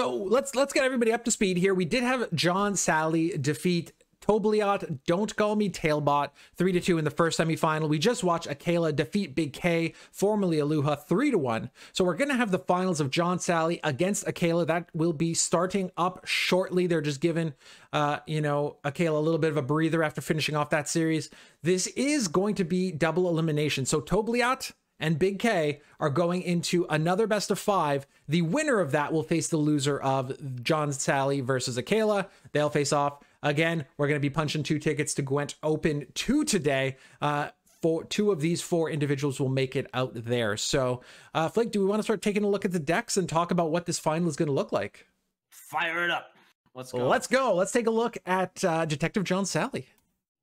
So let's get everybody up to speed here. We did have John Sally defeat Tobliot, Don't Call Me Tailbot, 3-2 in the first semifinal. We just watched Akela defeat Big K, formerly Aluha, 3-1. So we're going to have the finals of John Sally against Akela. That will be starting up shortly. They're just giving, Akela a little bit of a breather after finishing off that series. This is going to be double elimination. So Tobliot and Big K are going into another best of 5. The winner of that will face the loser of John Sally versus Akela. They'll face off. Again, we're going to be punching 2 tickets to Gwent Open 2 today. For 2 of these 4 individuals will make it out there. So, Flake, do we want to start taking a look at the decks and talk about what this final is going to look like? Fire it up. Let's go. Let's go. Let's take a look at Detective John Sally.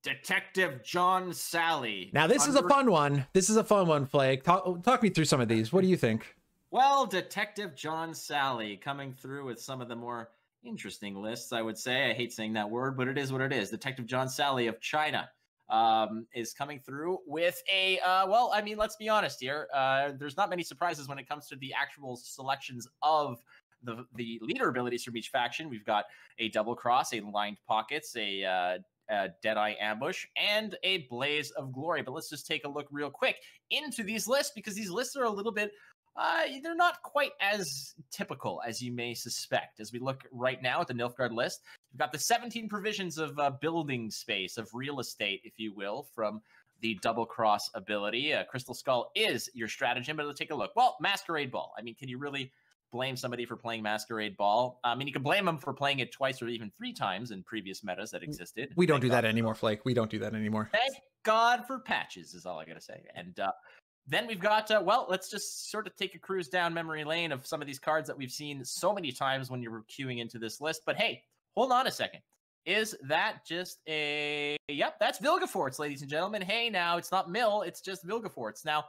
Detective John Sally. Now, this is a fun one. This is a fun one, Flake. Talk me through some of these. What do you think? Well, Detective John Sally coming through with some of the more interesting lists, I would say. I hate saying that word, but it is what it is. Detective John Sally of China is coming through with a, well, I mean, let's be honest here. There's not many surprises when it comes to the actual selections of the leader abilities from each faction. We've got a double cross, a lined pockets, a Deadeye Ambush, and a Blaze of Glory. But let's just take a look real quick into these lists, because these lists are a little bit, they're not quite as typical as you may suspect. As we look right now at the Nilfgaard list, we've got the 17 provisions of building space, of real estate, if you will, from the double cross ability. Crystal Skull is your stratagem, but let's take a look. Well, Masquerade Ball. I mean, can you really blame somebody for playing Masquerade Ball? I mean, you can blame them for playing it twice or even 3 times in previous metas that existed. We don't do that anymore, Flake. We don't do that anymore. Thank God for patches is all I gotta say. And then we've got, well, let's just sort of take a cruise down memory lane of some of these cards that we've seen so many times when you're queuing into this list. But hey, hold on a second. Is that just a... Yep, that's Vilgefortz, ladies and gentlemen. Hey, now, it's not Mill, it's just Vilgefortz. Now,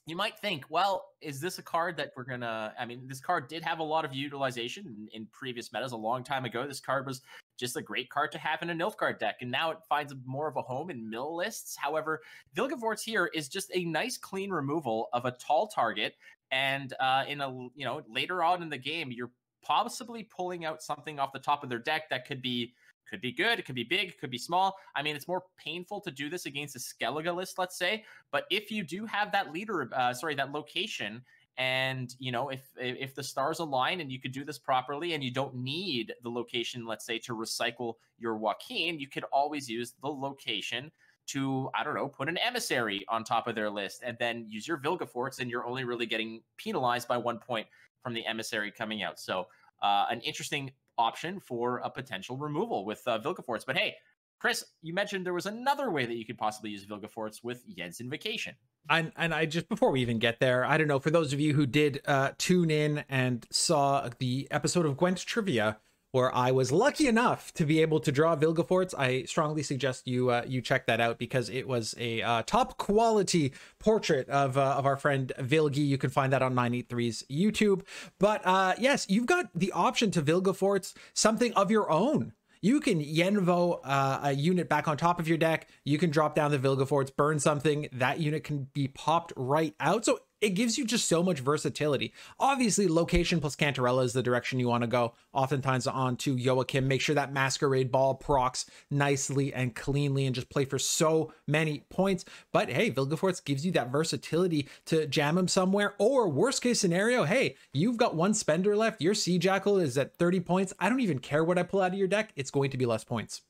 you might think, well, is this a card that we're going to... I mean, this card did have a lot of utilization in previous metas a long time ago. This card was just a great card to have in a Nilfgaard deck, and now it finds more of a home in mill lists. However, Vilgefortz here is just a nice, clean removal of a tall target, and in a later on in the game, you're possibly pulling out something off the top of their deck that could be good, it could be big, it could be small. I mean, it's more painful to do this against a Skellige list, let's say. But if you do have that that location, and if the stars align and you could do this properly, and you don't need the location, let's say, to recycle your Joaquin, you could always use the location to, I don't know, put an emissary on top of their list, and then use your Vilgefortz, and you're only really getting penalized by 1 point from the emissary coming out. So an interesting option for a potential removal with Vilgefortz. But hey, Chris, you mentioned there was another way that you could possibly use Vilgefortz with Yen's Invocation. And I just, before we even get there, I don't know, for those of you who did tune in and saw the episode of Gwent Trivia, where I was lucky enough to be able to draw Vilgefortz, I strongly suggest you check that out, because it was a top quality portrait of our friend Vilgi. You can find that on 983's YouTube. But yes, you've got the option to Vilgefortz something of your own. You can Yenvo a unit back on top of your deck. You can drop down the Vilgefortz, burn something. That unit can be popped right out. So it gives you just so much versatility. Obviously, location plus Cantarella is the direction you want to go. Oftentimes on to Joachim. Make sure that Masquerade Ball procs nicely and cleanly and just play for so many points. But hey, Vilgefortz gives you that versatility to jam him somewhere. Or worst case scenario, hey, you've got 1 spender left. Your Sea Jackal is at 30 points. I don't even care what I pull out of your deck. It's going to be less points.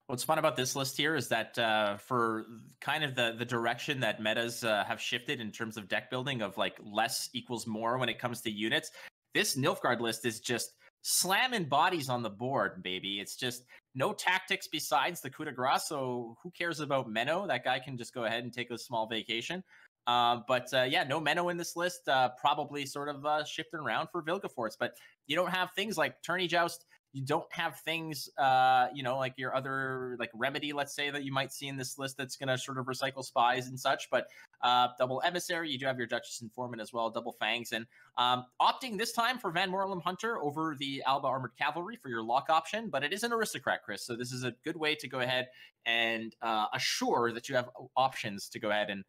What's fun about this list here is that for kind of the direction that metas have shifted in terms of deck building, of like less equals more when it comes to units, this Nilfgaard list is just slamming bodies on the board, baby. It's just no tactics besides the coup de grace, so who cares about Menno? That guy can just go ahead and take a small vacation. But yeah, no Menno in this list, probably sort of shifting around for Vilgefortz. But you don't have things like Tourney Joust. You don't have things, like your other, like Remedy, let's say, that you might see in this list that's going to sort of recycle spies and such. But double Emissary, you do have your Duchess Informant as well, double Fangs. And opting this time for Van Morlem Hunter over the Alba Armored Cavalry for your lock option. But it is an Aristocrat, Chris. So this is a good way to go ahead and assure that you have options to go ahead and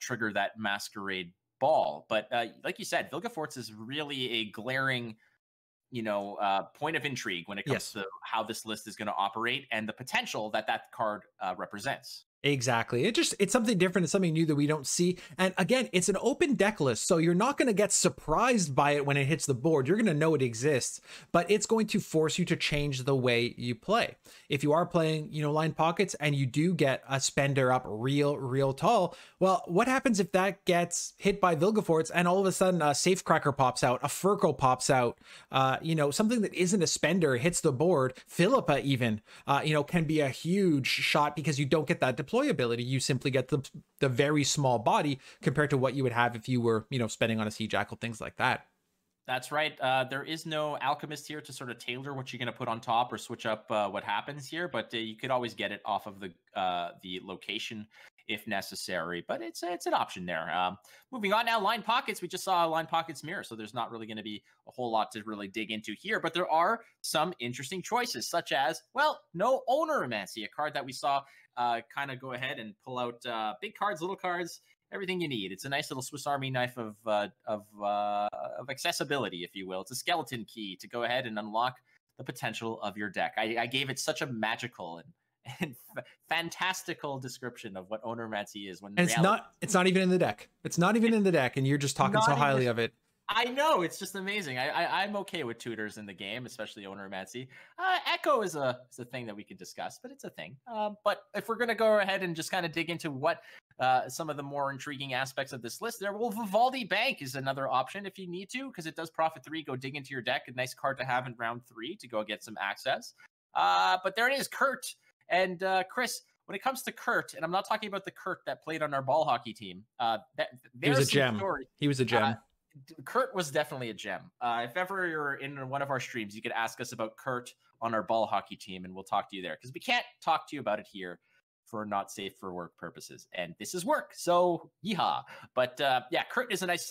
trigger that Masquerade Ball. But like you said, Vilgefortz is really a glaring point of intrigue when it comes Yes. to how this list is going to operate and the potential that card represents. Exactly. It's something different. It's something new that we don't see. And again, it's an open deck list, so you're not going to get surprised by it when it hits the board. You're going to know it exists, but it's going to force you to change the way you play. If you are playing, line pockets and you do get a spender up real tall, well, what happens if that gets hit by Vilgefortz and all of a sudden a Safecracker pops out, a Furkel pops out, something that isn't a spender hits the board. Philippa even, can be a huge shot because you don't get that deployability. You simply get the very small body compared to what you would have if you were, spending on a Sea Jackal, things like that. That's right. There is no alchemist here to sort of tailor what you're going to put on top or switch up what happens here, but you could always get it off of the location if necessary. But it's an option there. Moving on now, line pockets. We just saw a line pockets mirror, so there's not really going to be a whole lot to really dig into here. But there are some interesting choices, such as, well, no Ownermancy, a card that we saw kind of go ahead and pull out big cards, little cards, everything you need. It's a nice little Swiss Army knife of accessibility, if you will. It's a skeleton key to go ahead and unlock the potential of your deck. I gave it such a magical and fantastical description of what Ownermancy is. And it's not even in the deck. It's not even in the deck, and you're just talking so highly of it. I know, it's just amazing. I'm okay with tutors in the game, especially Ownermancy. Echo is a thing that we could discuss, but it's a thing. But if we're going to go ahead and just kind of dig into what some of the more intriguing aspects of this list there, well, Vivaldi Bank is another option if you need to, because it does profit 3. Go dig into your deck. A nice card to have in round 3 to go get some access. But there it is, Kurt. And Chris, when it comes to Kurt, and I'm not talking about the Kurt that played on our ball hockey team. He was a gem. He was a gem. Kurt was definitely a gem. If ever you're in one of our streams, you could ask us about Kurt on our ball hockey team, and we'll talk to you there, because we can't talk to you about it here for not safe for work purposes, and this is work, so yeehaw. But yeah, Kurt is a nice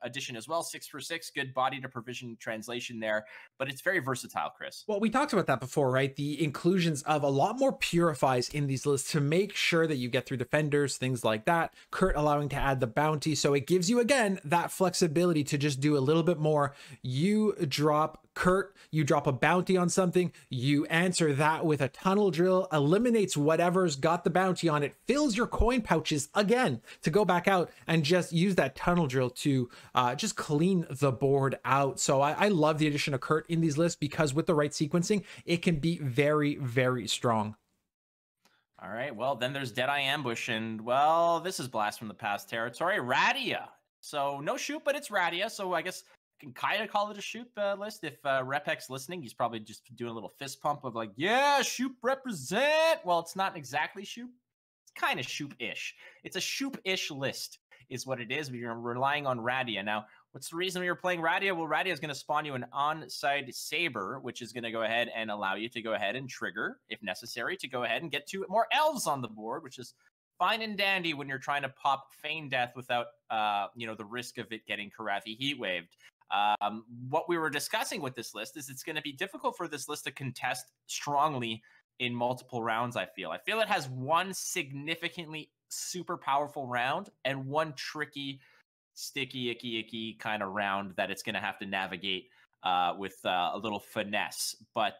addition as well. 6 for 6, good body to provision translation there, but it's very versatile, Chris. Well, we talked about that before, right? The inclusions of a lot more purifies in these lists to make sure that you get through defenders, things like that. Kurt allowing to add the bounty, so it gives you again that flexibility to just do a little bit more. You drop Kurt, you drop a bounty on something, you answer that with a tunnel drill, eliminates whatever's got the bounty on it, fills your coin pouches again to go back out and just use that tunnel drill to just clean the board out. So I love the addition of Kurt in these lists, because with the right sequencing, it can be very, very strong. All right, well, then there's Deadeye Ambush, and, well, this is Blast from the Past territory. Radia. So no shoot, but it's Radia, so I guess can kind of call it a shoot list. If Repek's listening, he's probably just doing a little fist pump of like, yeah, shoot represent. Well, it's not exactly shoot. It's kind of shoop-ish. It's a shoop-ish list is what it is. We're relying on Radia. Now, what's the reason we were playing Radia? Well, Radia is going to spawn you an on-side Saber, which is going to go ahead and allow you to go ahead and trigger, if necessary, to go ahead and get 2 more elves on the board, which is fine and dandy when you're trying to pop Feign Death without, the risk of it getting Karathi Heat-Waved. What we were discussing with this list is it's going to be difficult for this list to contest strongly in multiple rounds. I feel it has one significantly super powerful round and one tricky, sticky, icky kind of round that it's going to have to navigate with a little finesse. But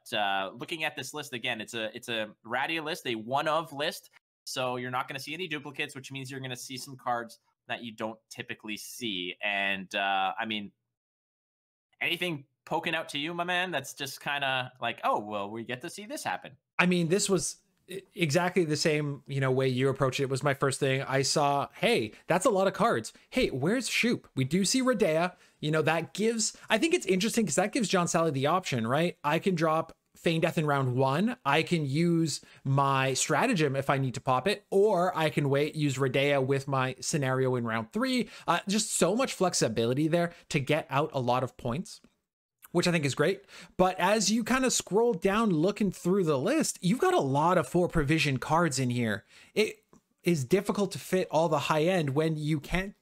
looking at this list again, it's a Radia list, a one-of list, so you're not going to see any duplicates, which means you're going to see some cards that you don't typically see. And I mean, anything poking out to you, my man, that's just kind of like, oh, well, we get to see this happen? I mean, this was exactly the same, way you approached it. It was my first thing. I saw, hey, that's a lot of cards. Hey, where's Shoop? We do see Radea. That gives, I think it's interesting because that gives John Sally the option, right? I can drop Feign Death in round 1. I can use my stratagem if I need to pop it, or I can use Radea with my scenario in round 3. Just so much flexibility there to get out a lot of points, which I think is great. But as you kind of scroll down looking through the list, you've got a lot of 4 provision cards in here. It is difficult to fit all the high end when you can't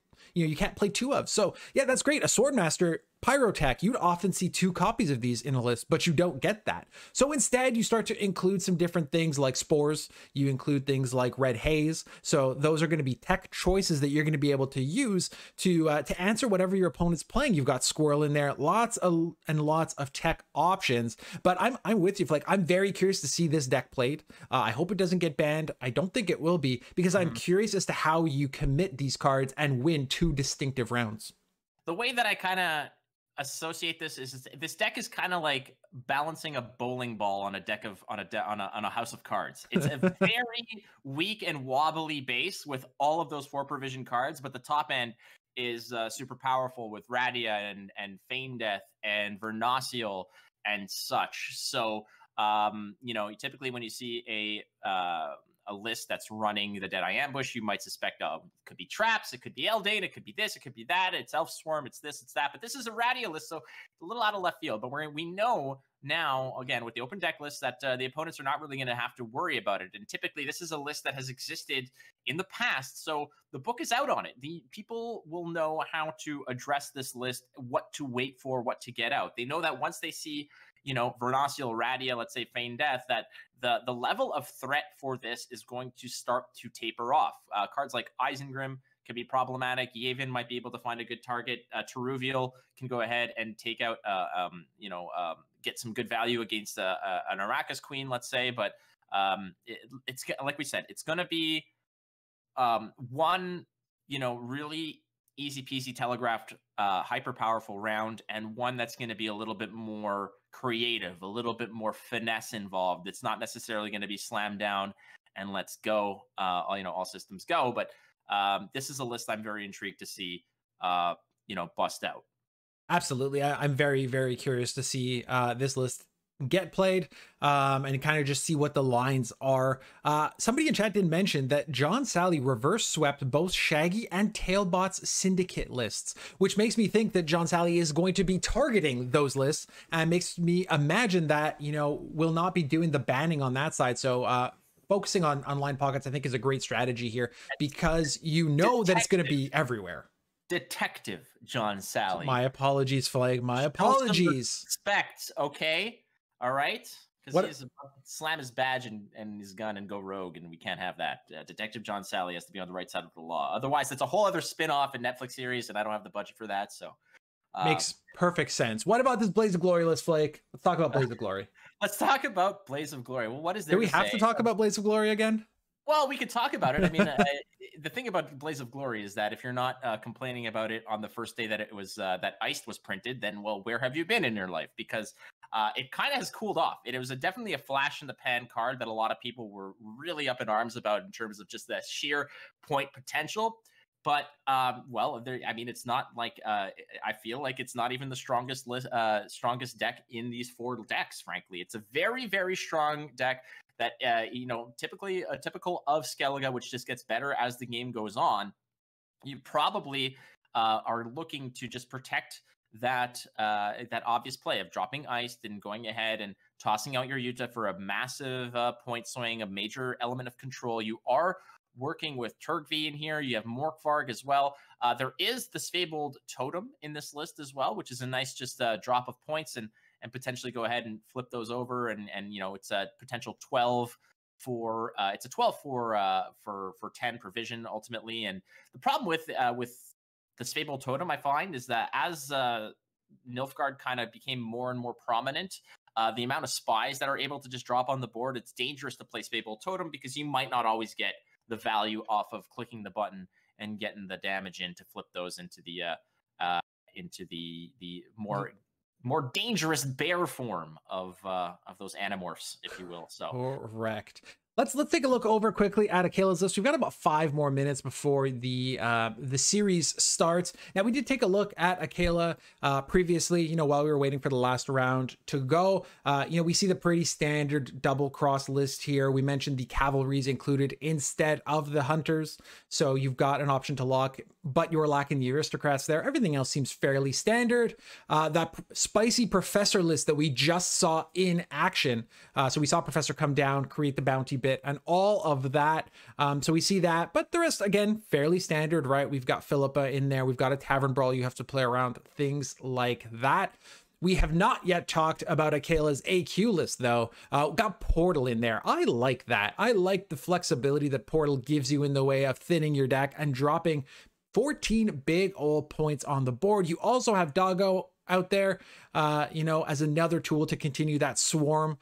play 2 of. So yeah, that's great. A Swordmaster Pyrotech, you'd often see 2 copies of these in a list, but you don't get that. So instead, you start to include some different things like Spores. You include things like Red Haze. So those are going to be tech choices that you're going to be able to use to answer whatever your opponent's playing. You've got Squirrel in there, lots of tech options. But I'm with you, Flake. I'm very curious to see this deck played. I hope it doesn't get banned. I don't think it will be, because I'm curious as to how you commit these cards and win 2 distinctive rounds. The way that I kind of associate this is this deck is kind of like balancing a bowling ball on a deck of on a house of cards. It's a very weak and wobbly base with all of those 4 provision cards, but the top end is super powerful with Radia and Feign Death and Vernacial and such. So you know, typically when you see a list that's running the Deadeye Ambush, you might suspect it could be traps, it could be Eldane, it could be this, it could be that, it's Elf Swarm, it's this, it's that. But this is a Radia list, so it's a little out of left field. But we know now, again, with the open deck list, that the opponents are not really going to have to worry about it. And typically, this is a list that has existed in the past, so the book is out on it. The people will know how to address this list, what to wait for, what to get out. They know that once they see, you know, Vernacial, Radia, let's say Feign Death, that the level of threat for this is going to start to taper off. Cards like Isengrim can be problematic. Yavin might be able to find a good target. Teruvial can go ahead and take out, get some good value against an Arrakis Queen, let's say. But it's like we said, it's going to be one, you know, really easy peasy telegraphed, hyper powerful round, and one that's going to be a little bit more creative, a little bit more finesse involved. It's not necessarily going to be slammed down and let's go, all systems go. But this is a list I'm very intrigued to see, bust out. Absolutely. I'm very, very curious to see this list get played and kind of just see what the lines are. Somebody in chat did mention that John Sally reverse swept both Shaggy and Tailbot's syndicate lists, which makes me think that John Sally is going to be targeting those lists, and makes me imagine that, you know, will not be doing the banning on that side. So focusing on line pockets, I think, is a great strategy here, because you know that it's going to be everywhere. Detective John Sally. My apologies, Flake. My apologies. Respect, okay? All right? Because he's slam his badge and his gun and go rogue, and we can't have that. Detective John Sally has to be on the right side of the law. Otherwise, it's a whole other spin-off and Netflix series, and I don't have the budget for that, so... Makes perfect sense. What about this Blaze of Glory list, Flake? Let's talk about Blaze of Glory. Let's talk about Blaze of Glory. Well, what is there Do we have to talk about Blaze of Glory again? Well, we could talk about it. I mean, the thing about Blaze of Glory is that if you're not complaining about it on the first day that it was that Iced was printed, then, well, where have you been in your life? Because it kind of has cooled off. It was definitely a flash in the pan card that a lot of people were really up in arms about in terms of just the sheer point potential. But it's not like I feel like it's not even the strongest strongest deck in these 4 decks. Frankly, it's a very, very strong deck that typically typical of Skellige, which just gets better as the game goes on. You probably are looking to just protect that obvious play of dropping Iced and going ahead and tossing out your Yuta for a massive point swing, a major element of control. You are working with Turgvi in here. You have Morkvarg as well. There is the Sfabled Totem in this list as well, which is a nice just drop of points and potentially go ahead and flip those over. And it's a potential 12 for it's a 12 for 10 provision ultimately. And the problem with the Sfabled Totem, I find, is that as Nilfgaard kind of became more and more prominent, the amount of spies that are able to just drop on the board, it's dangerous to play Sfabled Totem because you might not always get the value off of clicking the button and getting the damage in to flip those into the more dangerous bear form of those Animorphs, if you will. So correct. Let's take a look over quickly at Akela's list. We've got about 5 more minutes before the series starts. Now, we did take a look at Akela previously, while we were waiting for the last round to go. We see the pretty standard double cross list here. We mentioned the cavalries included instead of the hunters. So you've got an option to lock but you're lacking the aristocrats there. Everything else seems fairly standard. That spicy professor list that we just saw in action. So we saw Professor come down, create the bounty bit, and all of that. So we see that, but the rest, again, fairly standard, right? We've got Philippa in there. We've got a tavern brawl you have to play around, things like that. We have not yet talked about Akela's AQ list, though. Got Portal in there. I like that. I like the flexibility that Portal gives you in the way of thinning your deck and dropping 14 big old points on the board. You also have Doggo out there, as another tool to continue that swarm.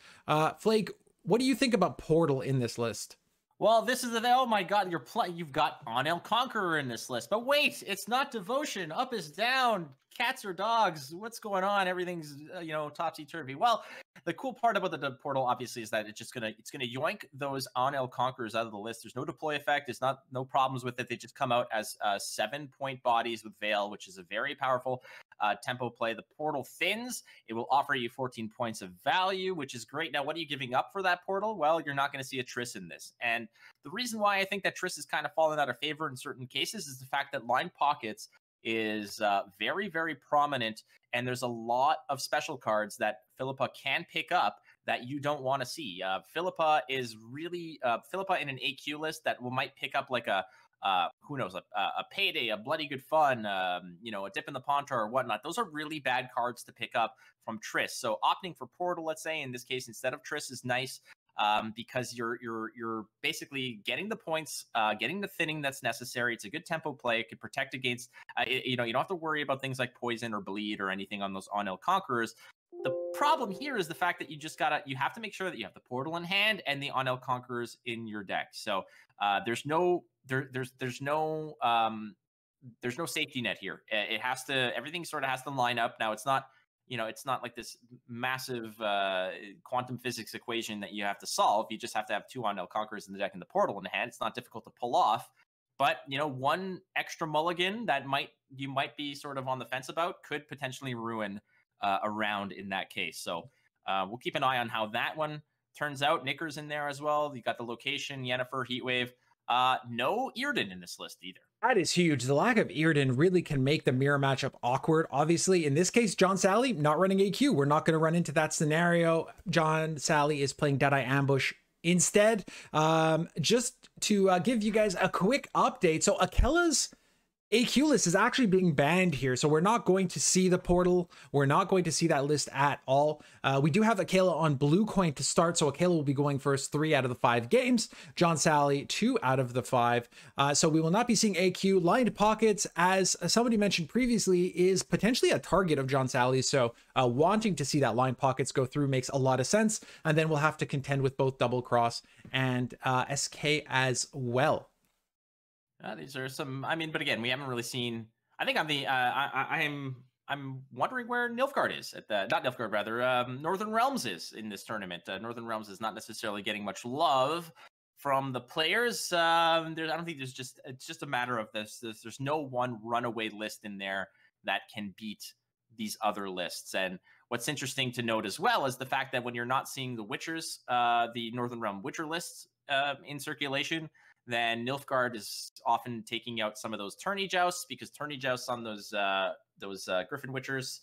Flake, what do you think about Portal in this list? Well, this is oh my god, you've got Onel Conqueror in this list. But wait, it's not devotion. Up is down. Cats or dogs? What's going on? Everything's topsy-turvy. Well, the cool part about the portal obviously is that it's gonna yoink those Onel Conquerors out of the list. There's no deploy effect. There's no problems with it. They just come out as 7-point bodies with Veil, which is a very powerful tempo play. The portal thins. It will offer you 14 points of value, which is great. Now, what are you giving up for that portal? Well, you're not going to see a Triss in this. And the reason why I think that Triss has kind of fallen out of favor in certain cases is the fact that line pockets is very, very prominent, and there's a lot of special cards that Philippa can pick up that you don't want to see. Philippa is really Philippa in an AQ list that might pick up like a who knows, a Payday, a Bloody Good Fun, a Dip in the Pontar or whatnot. Those are really bad cards to pick up from Triss. So opting for Portal, let's say in this case instead of Triss, is nice. Because you're basically getting the points, getting the thinning that's necessary. It's a good tempo play. It can protect against, you don't have to worry about things like poison or bleed or anything on those Onel Conquerors. The problem here is the fact that you have to make sure that you have the portal in hand and the Onel Conquerors in your deck. So there's no safety net here. Everything sort of has to line up. Now it's not. It's not like this massive quantum physics equation that you have to solve. You just have to have 2 Onel Conquerors in the deck and the portal in the hand. It's not difficult to pull off. But, one extra mulligan that you might be sort of on the fence about could potentially ruin a round in that case. So we'll keep an eye on how that one turns out. Knicker's in there as well. You got the location, Yennefer, Heatwave. No Irden in this list either. That is huge. The lack of Irden really can make the mirror matchup awkward. Obviously, in this case, John Sally not running AQ. We're not going to run into that scenario. John Sally is playing Deadeye Ambush instead. Just to give you guys a quick update. So Akela's AQ list is actually being banned here, so we're not going to see the portal. We're not going to see that list at all. We do have Akela on blue coin to start, so Akela will be going first 3 out of the 5 games. John Sally 2 out of the 5. So we will not be seeing AQ. Lined pockets, as somebody mentioned previously, is potentially a target of John Sally. So wanting to see that line pockets go through makes a lot of sense. And then we'll have to contend with both Double Cross and SK as well. These are some. But again, we haven't really seen. I think I'm wondering where Nilfgaard is not Nilfgaard, rather. Northern Realms is in this tournament. Northern Realms is not necessarily getting much love from the players. I don't think it's just a matter of this. There's no one runaway list in there that can beat these other lists. And what's interesting to note as well is the fact that when you're not seeing the Witchers, the Northern Realm Witcher lists in circulation, then Nilfgaard is often taking out some of those tourney jousts, because tourney jousts on those Griffin Witchers,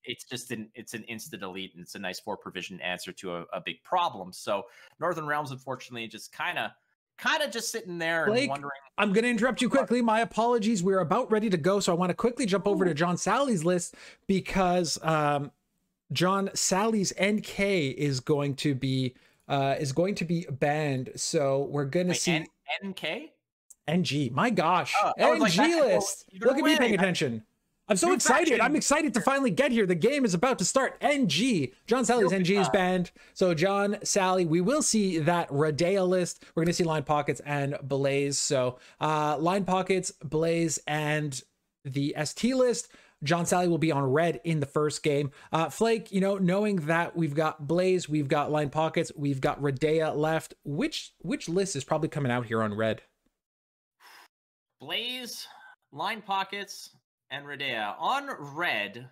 it's an instant elite, and it's a nice 4 provision answer to a big problem. So Northern Realms, unfortunately, just kind of just sitting there Blake, and wondering. I'm going to interrupt you quickly. My apologies. We're about ready to go, so I want to quickly jump over to John Sally's list, because John Sally's NK is going to be banned. So we're gonna see NK? NG. My gosh. NG like, list. Look at me paying attention. I'm so excited. I'm excited to finally get here. The game is about to start. NG. John Sally's NG is banned. So John Sally, we will see that Radea list. We're gonna see Line Pockets and Blaze. So Line Pockets, Blaze, and the ST list. John Sally will be on red in the first game. Flake, knowing that we've got Blaze, we've got Line Pockets, we've got Radea left, which list is probably coming out here on red? Blaze, Line Pockets, and Radea. On red,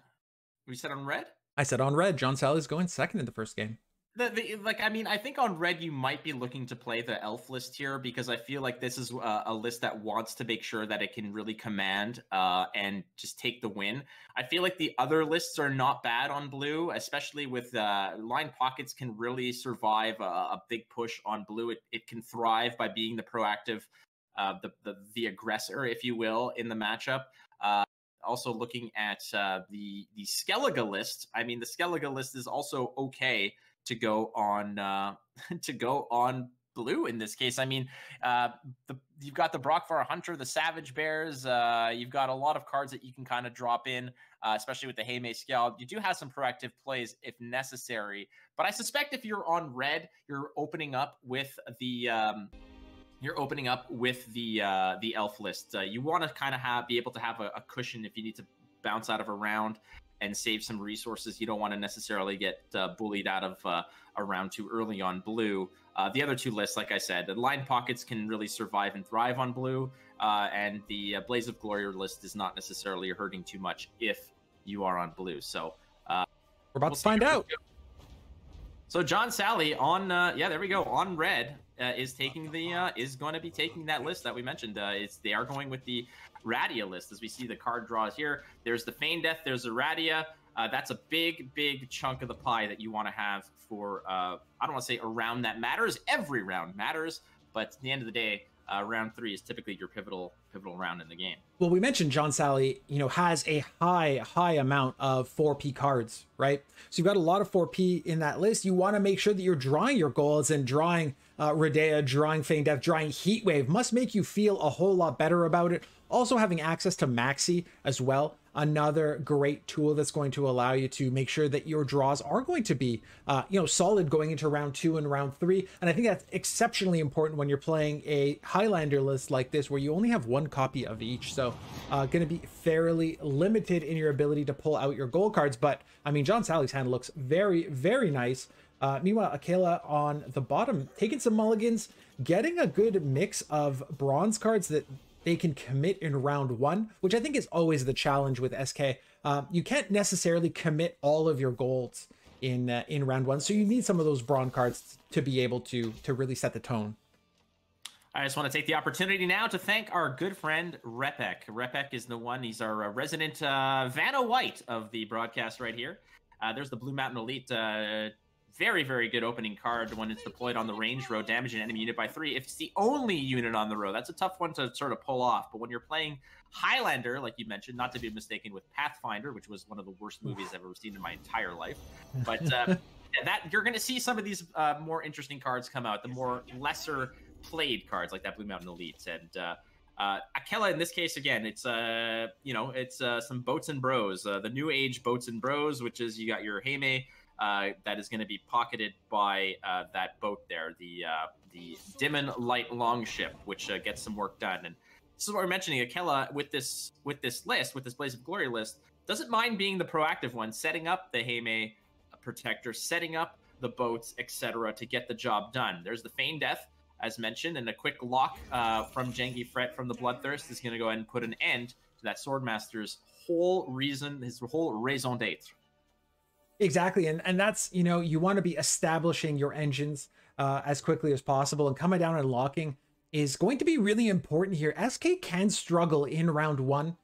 we said on red? I said on red. John Sally's going second in the first game. Like, I mean, I think on red you might be looking to play the elf list here, because I feel like this is a list that wants to make sure that it can really command and just take the win. I feel like the other lists are not bad on blue, especially with line pockets can really survive a big push on blue. It can thrive by being the proactive, the aggressor, if you will, in the matchup. Also looking at the Skellige list. I mean, the Skellige list is also okay to go on to go on blue in this case. I mean, you've got the Brockvar Hunter, the Savage Bears. You've got a lot of cards that you can kind of drop in, especially with the Heime Skjald. You do have some proactive plays if necessary, but I suspect if you're on red, you're opening up with the elf list. You want to kind of be able to have a cushion if you need to bounce out of a round and save some resources. You don't want to necessarily get bullied out of a round too early on blue. The other two lists, like I said, the line pockets can really survive and thrive on blue, and the Blaze of Glory list is not necessarily hurting too much if you are on blue. So we're about to find out. So John Sally on there we go, on red is taking the is going to be taking that list that we mentioned. They are going with the Radia list, as we see the card draws here. There's the Feign Death, there's the Radia. That's a big chunk of the pie that you want to have for I don't want to say a round that matters. Every round matters, but at the end of the day, round 3 is typically your pivotal round in the game. Well, we mentioned John Sally, has a high amount of 4P cards, right? So you've got a lot of 4P in that list. You want to make sure that you're drawing your goals, and drawing Radea, drawing Feign Death, drawing Heatwave must make you feel a whole lot better about it. Also having access to Maxi as well, another great tool that's going to allow you to make sure that your draws are going to be, solid going into round 2 and round 3. And I think that's exceptionally important when you're playing a Highlander list like this, where you only have one copy of each. So going to be fairly limited in your ability to pull out your gold cards. But I mean, John Sally's hand looks very, very nice. Meanwhile, Akela on the bottom, taking some mulligans, getting a good mix of bronze cards that they can commit in round 1, which I think is always the challenge with SK. You can't necessarily commit all of your golds in round 1, so you need some of those bronze cards to be able to really set the tone. I just want to take the opportunity now to thank our good friend Repek. Repek is the one. He's our resident Vanna White of the broadcast right here. There's the Blue Mountain Elite. Very, very good opening card when it's deployed on the range row, damage an enemy unit by 3. If it's the only unit on the row, that's a tough one to sort of pull off. But when you're playing Highlander, like you mentioned, not to be mistaken with Pathfinder, which was one of the worst movies I've ever seen in my entire life. But that you're going to see some of these more interesting cards come out, the more lesser played cards like that Blue Mountain Elite. And Akela, in this case, again, it's some Boats and Bros, the new age Boats and Bros, which is you got your Heime. That is going to be pocketed by that boat there, the Dimmen Light Longship, which gets some work done. And this is what we're mentioning. Akela, with this list, with this Blaze of Glory list, doesn't mind being the proactive one, setting up the Heime Protector, setting up the boats, etc., to get the job done. There's the Feign Death, as mentioned, and a quick lock from Jengi Fret from the Bloodthirst is going to go ahead and put an end to that Swordmaster's whole reason, his whole raison d'etre. Exactly, and that's, you want to be establishing your engines as quickly as possible, and coming down and locking is going to be really important here. SK can struggle in round 1.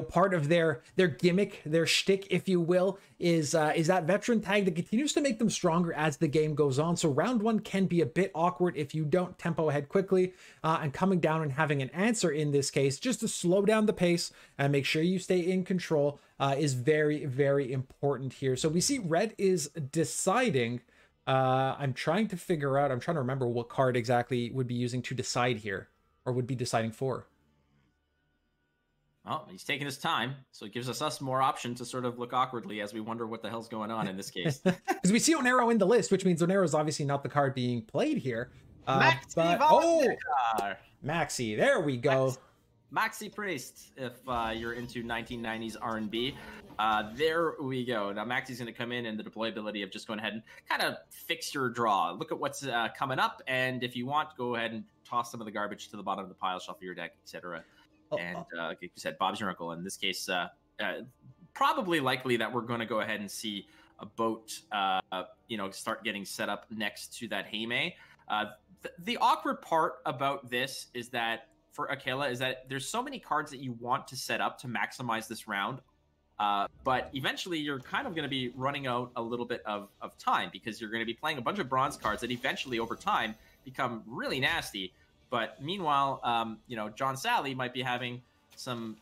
Part of their gimmick, their shtick, if you will, is that veteran tag that continues to make them stronger as the game goes on. So round 1 can be a bit awkward if you don't tempo ahead quickly, and coming down and having an answer in this case, just to slow down the pace and make sure you stay in control, is very, very important here. So we see red is deciding. I'm trying to remember what card exactly would be using to decide here, or would be deciding for. Well, he's taking his time, so it gives us more option to sort of look awkwardly as we wonder what the hell's going on in this case. Because we see Onero in the list, which means Onero is obviously not the card being played here. Maxi, there we go. Maxi Priest, if you're into 1990s R&B. There we go. Now Maxi's going to come in, and the deployability of just going ahead and kind of fix your draw. Look at what's coming up, and if you want, go ahead and toss some of the garbage to the bottom of the pile, shuffle your deck, etc. And like you said, Bob's your uncle. In this case, probably likely that we're going to go ahead and see boat, start getting set up next to that Heime. The awkward part about this is that for Akela is that there's so many cards that you want to set up to maximize this round. But eventually you're kind of going to be running out a little bit of time because you're going to be playing a bunch of bronze cards that eventually over time become really nasty. But meanwhile, John Sally might be having some,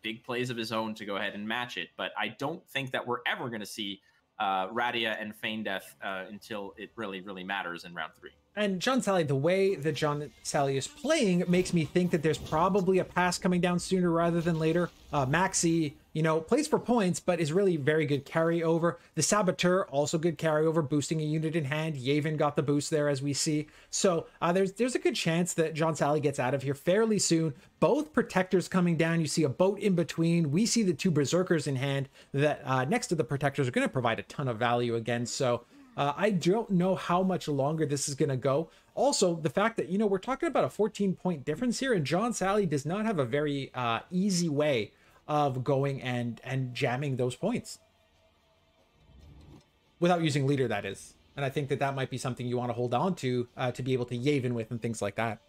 big plays of his own to go ahead and match it. But I don't think that we're ever going to see Radia and Feign Death until it really, really matters in round 3. And John Sally, the way that John Sally is playing makes me think that there's probably a pass coming down sooner rather than later. Maxi, plays for points, but is really very good carryover. The Saboteur, also good carryover, boosting a unit in hand. Yavin got the boost there, as we see. So there's a good chance that John Sally gets out of here fairly soon. Both Protectors coming down. You see a boat in between. We see the 2 Berserkers in hand that next to the Protectors are going to provide a ton of value again. So I don't know how much longer this is going to go. Also, the fact that, we're talking about a 14-point difference here, and John Sally does not have a very easy way of going and jamming those points. Without using leader, that is. And I think that might be something you want to hold on to be able to Yavin with and things like that.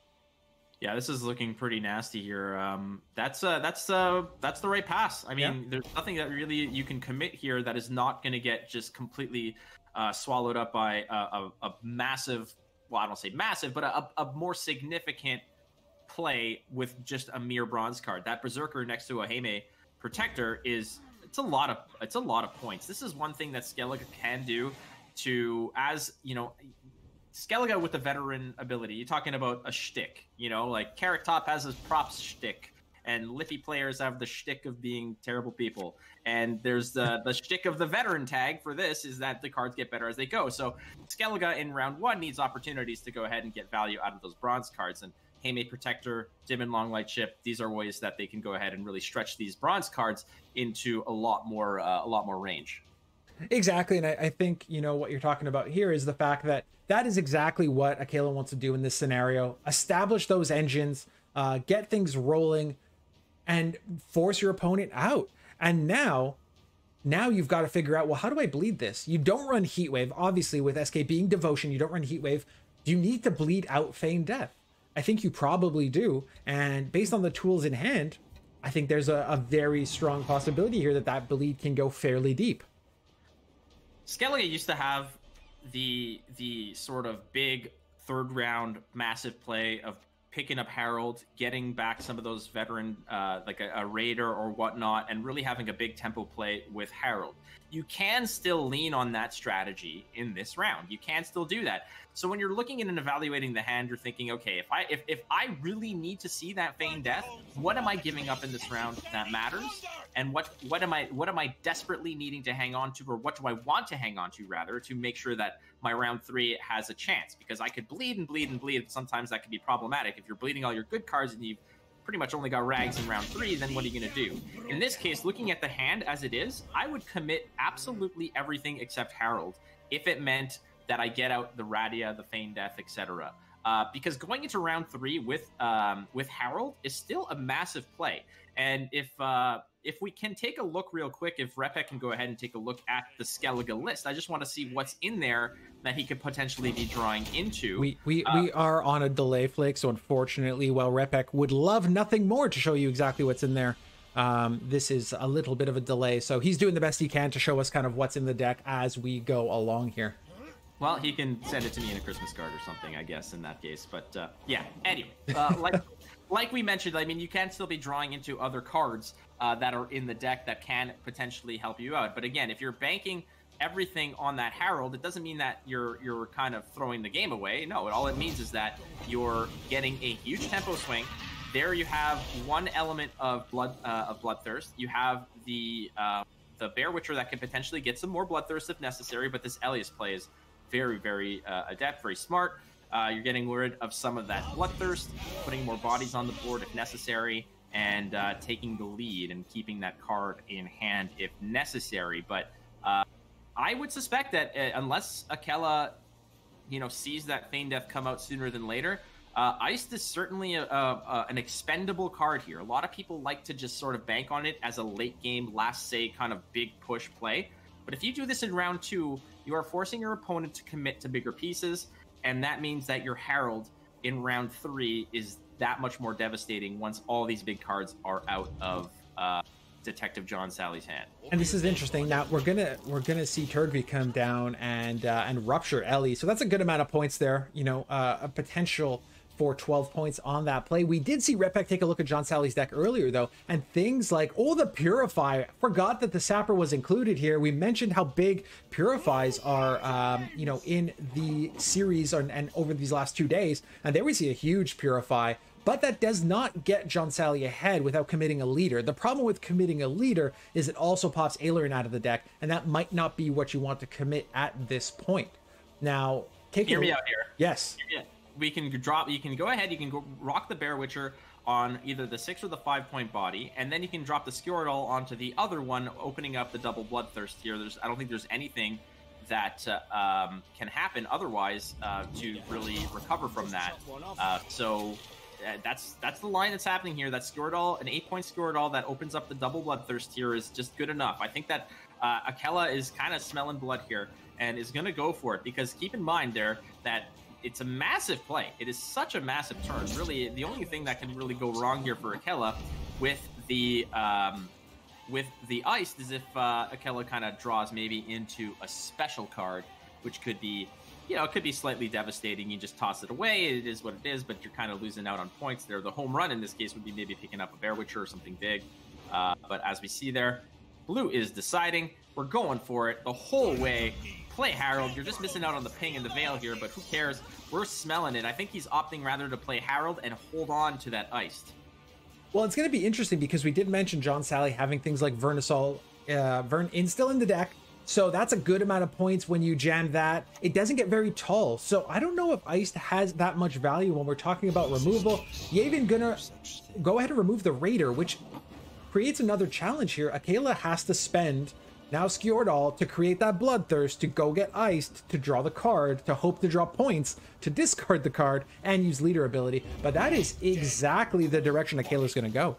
Yeah, this is looking pretty nasty here. That's the right pass. I mean, There's nothing that really you can commit here that is not going to get just completely swallowed up by a massive, well, I don't say massive, but a more significant play with just a mere bronze card. That Berserker next to a Heime Protector it's a lot of points. This is one thing that Skellige can do to, as Skellige with the veteran ability. You're talking about a shtick, like Carrot Top has his props shtick, and Liffy players have the shtick of being terrible people. And there's the shtick of the veteran tag for this is that the cards get better as they go. So Skellige in round 1 needs opportunities to go ahead and get value out of those bronze cards. And Heime Protector, Dim and Long Light Ship, these are ways that they can go ahead and really stretch these bronze cards into a lot more range. Exactly, and I think what you're talking about here is the fact that is exactly what Akela wants to do in this scenario. Establish those engines, get things rolling, and force your opponent out. And now you've got to figure out, well, how do I bleed this? You don't run Heatwave. Obviously, with SK being Devotion, you don't run Heatwave. Do you need to bleed out Feign Death? I think you probably do. And based on the tools in hand, I think there's a very strong possibility here that bleed can go fairly deep. Skellige used to have the sort of big 3rd round massive play of picking up Harold, getting back some of those veteran, like a Raider or whatnot, and really having a big tempo play with Harold. You can still lean on that strategy in this round. You can still do that. So when you're looking at and evaluating the hand, you're thinking, okay, if I really need to see that Feign Death, what am I giving up in this round that matters? And what am I desperately needing to hang on to, or what do I want to hang on to rather, to make sure that my round 3 has a chance? Because I could bleed and bleed and bleed. Sometimes that can be problematic. If you're bleeding all your good cards and you've pretty much only got rags in round 3, then what are you going to do? In this case, looking at the hand as it is, I would commit absolutely everything except Harold if it meant that I get out the Radia, the Feign Death, etc. Because going into round 3 with Harold is still a massive play. And if we can take a look real quick, if Repek can go ahead and take a look at the Skellige list, I just want to see what's in there that he could potentially be drawing into. We are on a delay, Flake, so unfortunately, while Repek would love nothing more to show you exactly what's in there, this is a little bit of a delay. So he's doing the best he can to show us kind of what's in the deck as we go along here. Well, he can send it to me in a Christmas card or something, I guess, in that case. But yeah, anyway, like we mentioned, I mean, you can still be drawing into other cards that are in the deck that can potentially help you out. But again, if you're banking everything on that Harold, it doesn't mean that you're kind of throwing the game away. No, all it means is that you're getting a huge tempo swing. There you have one element of Bloodthirst. You have the Bear Witcher that can potentially get some more Bloodthirst if necessary, but this Elias play is very, very adept, very smart. You're getting rid of some of that Bloodthirst, putting more bodies on the board if necessary, and taking the lead and keeping that card in hand if necessary. But I would suspect that unless Akela, sees that Feign Death come out sooner than later, Iced is certainly an expendable card here. A lot of people like to just sort of bank on it as a late game, last say kind of big push play. But if you do this in round 2, you are forcing your opponent to commit to bigger pieces, and that means that your Herald in round 3 is that much more devastating once all these big cards are out of Detective John Sally's hand. And this is interesting. Now we're gonna see Turdvy come down and rupture Ellie. So that's a good amount of points there. You know, a potential for 12 points on that play. We did see Redpack take a look at John Sally's deck earlier though, and things like, oh, the Purify. Forgot that the Sapper was included here. We mentioned how big Purifies are, you know, in the series and over these last 2 days, and there we see a huge Purify. But that does not get John Sally ahead without committing a leader. The problem with committing a leader is it also pops Aileron out of the deck, and that might not be what you want to commit at this point. Now, hear me out here. Yes. We can drop. You can go ahead. You can go rock the Bear Witcher on either the 6 or the 5-point body, and then you can drop the Skjordahl onto the other one, opening up the double Bloodthirst here. I don't think there's anything that can happen otherwise to really recover from that. That's the line that's happening here. That Skjordahl, an 8-point Skjordahl that opens up the double Bloodthirst here is just good enough. I think that Akela is kind of smelling blood here and is going to go for it, because keep in mind there that it's a massive play. It is such a massive turn. Really, the only thing that can really go wrong here for Akela with the Iced is if Akela kind of draws maybe into a special card, which could be, you know, it could be slightly devastating. You just toss it away. It is what it is, but you're kind of losing out on points there. The home run in this case would be maybe picking up a Bear Witcher or something big. But as we see there, Blue is deciding. We're going for it the whole way. Play Harold. You're just missing out on the ping and the veil here, but who cares? We're smelling it. I think he's opting rather to play Harold and hold on to that Iced. Well, it's going to be interesting because we did mention John Sally having things like Vern still in the deck. So that's a good amount of points when you jam that. It doesn't get very tall. So I don't know if Iced has that much value when we're talking about removal. Yavin gonna go ahead and remove the Raider, which creates another challenge here. Akela has to spend now Skjordahl to create that Bloodthirst, to go get Iced, to draw the card, to hope to draw points, to discard the card, and use leader ability. But that is exactly the direction Akela's going to go.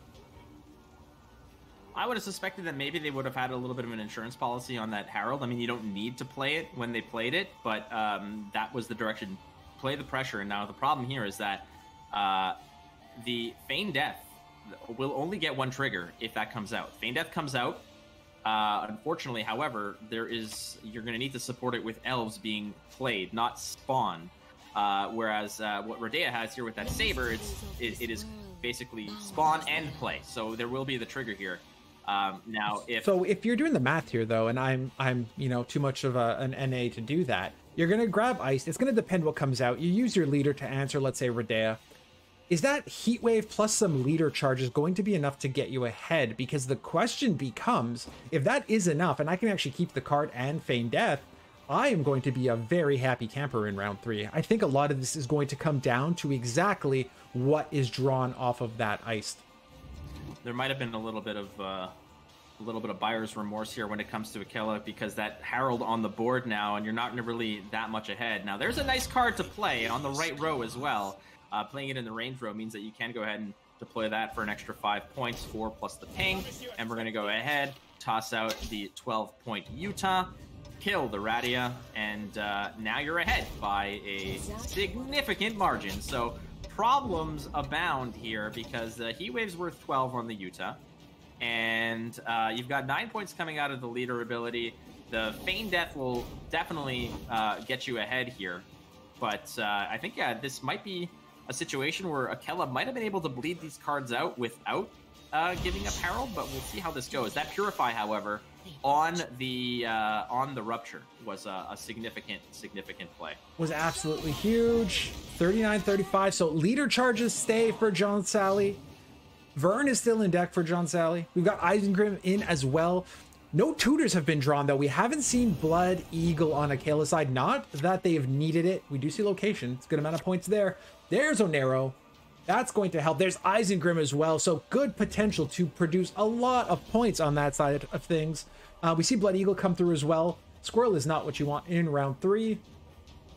I would have suspected that maybe they would have had a little bit of an insurance policy on that Harold. I mean, you don't need to play it when they played it, but that was the direction. Play the pressure. And now the problem here is that the Feign Death will only get one trigger if that comes out. Feign Death comes out. Unfortunately, however, you're going to need to support it with elves being played, not spawn. Whereas what Rodea has here with that Saber, it is basically spawn and play. So there will be the trigger here. Now, if you're doing the math here, though, and I'm you know, too much of an NA to do that, you're going to grab Ice. It's going to depend what comes out. You use your leader to answer, let's say, Rodea. Is that Heat Wave plus some leader charges going to be enough to get you ahead? Because the question becomes, if that is enough, and I can actually keep the card and Feign Death, I am going to be a very happy camper in round 3. I think a lot of this is going to come down to exactly what is drawn off of that Iced. There might have been a little bit of buyer's remorse here when it comes to Akela, because that Harold on the board now, and you're not really that much ahead. Now, there's a nice card to play on the right row as well. Playing it in the range row means that you can go ahead and deploy that for an extra 5 points, 4 plus the ping. And we're going to go ahead, toss out the 12-point Utah, kill the Radia, and now you're ahead by a significant margin. So problems abound here because the Heat Wave's worth 12 on the Utah. And you've got 9 points coming out of the leader ability. The Feign Death will definitely get you ahead here. But I think, yeah, this might be a situation where Akela might have been able to bleed these cards out without giving up Harold, but we'll see how this goes. That Purify, however, on the Rupture was a significant play. Was absolutely huge. 39-35. So leader charges stay for John Sally. Vern is still in deck for John Sally. We've got Isengrim in as well. No tutors have been drawn, though. We haven't seen Blood Eagle on Akela's side. Not that they've needed it. We do see location. It's a good amount of points there. There's Onero. That's going to help. There's Isengrim as well. So good potential to produce a lot of points on that side of things. We see Blood Eagle come through as well. Squirrel is not what you want in round 3.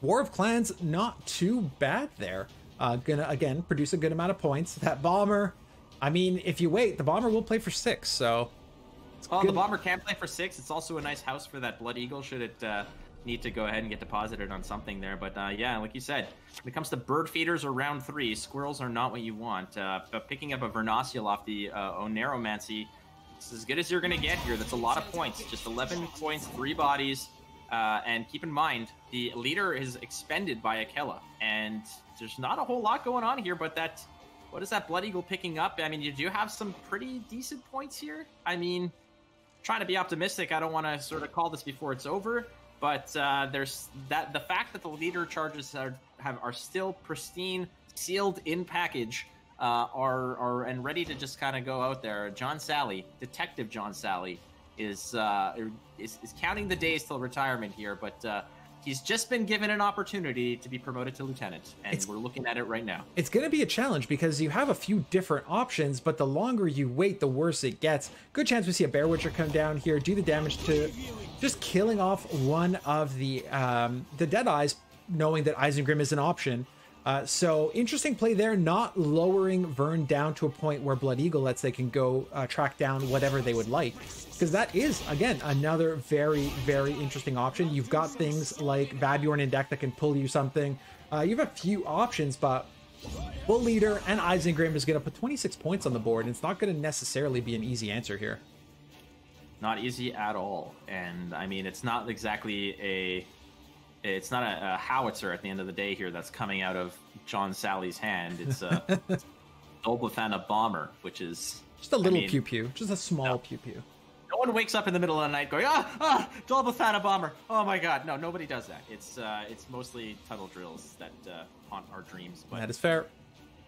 War of Clans, not too bad there. Gonna, again, produce a good amount of points. That Bomber, I mean, if you wait, the Bomber will play for 6. So Well, the bomber can play for 6. It's also a nice house for that Blood Eagle should it need to go ahead and get deposited on something there. But yeah, like you said, when it comes to bird feeders or round 3, squirrels are not what you want. But picking up a Vernacial off the Oneromancy, it's as good as you're going to get here. That's a lot of points. Just 11 points, 3 bodies. And keep in mind, the leader is expended by Akela. And there's not a whole lot going on here, but what is that Blood Eagle picking up? I mean, you do have some pretty decent points here. I mean, trying to be optimistic, I don't want to sort of call this before it's over, but there's the fact that the leader charges are still pristine, sealed in package, are and ready to just kind of go out there. John Sally, Detective John Sally, is counting the days till retirement here, but he's just been given an opportunity to be promoted to lieutenant, and we're looking at it right now. It's going to be a challenge because you have a few different options, but the longer you wait, the worse it gets. Good chance we see a Bear Witcher come down here, do the damage to just killing off one of the Deadeyes, knowing that Isengrim is an option. So interesting play there, not lowering Vern down to a point where Blood Eagle lets they can go track down whatever they would like. Because that is, again, another very, very interesting option. You've got things like Vabjorn in deck that can pull you something. You have a few options, but Bull Leader and Isengrim is going to put 26 points on the board, and it's not going to necessarily be an easy answer here. Not easy at all. And, I mean, it's not exactly it's not a howitzer at the end of the day here that's coming out of John Sally's hand. It's a Dolbafana bomber, which is... Just a little pew-pew. Just a small pew-pew. No one wakes up in the middle of the night going, Dolbafana bomber. Oh my god. No, nobody does that. It's mostly tunnel drills that haunt our dreams. But, that is fair.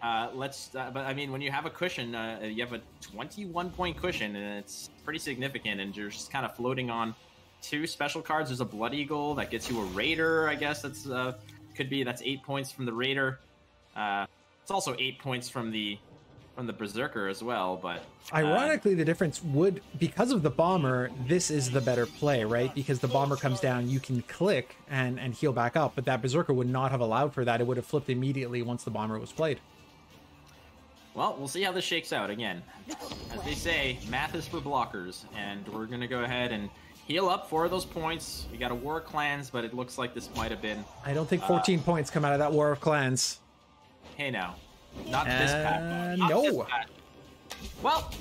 But I mean, when you have a cushion, you have a 21-point cushion, and it's pretty significant, and you're just kind of floating on 2 special cards. There's a Blood Eagle that gets you a Raider, I guess. That's 8 points from the Raider. It's also 8 points from the Berserker as well, but ironically the difference would, because of the bomber, this is the better play, right? Because the bomber comes down, you can click and heal back up, but that Berserker would not have allowed for that. It would have flipped immediately once the bomber was played. Well, we'll see how this shakes out. Again, as they say, math is for blockers, and we're gonna go ahead and heal up 4 of those points. We got a War of Clans, but it looks like this might have been... I don't think 14 points come out of that War of Clans. Hey now. Not this patch. No. This patch. Well,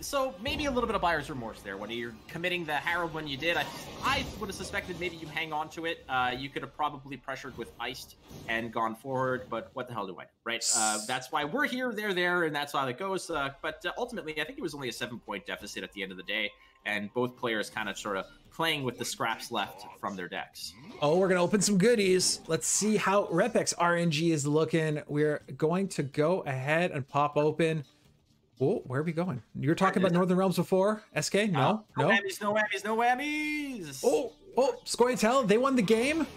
so maybe a little bit of buyer's remorse there. When you're committing the Herald when you did, I would have suspected maybe you hang on to it. You could have probably pressured with Iced and gone forward, but what the hell do I know, right? That's why we're here, they're there, and that's how it goes. But ultimately, I think it was only a 7-point deficit at the end of the day, and both players kind of sort of playing with the scraps left from their decks. Oh, we're going to open some goodies. Let's see how Repex's RNG is looking. We're going to go ahead and pop open. Oh, where are we going? You were talking about Northern Realms before, SK? No, no whammies, no whammies, no whammies. Oh, Scoia'tael, they won the game.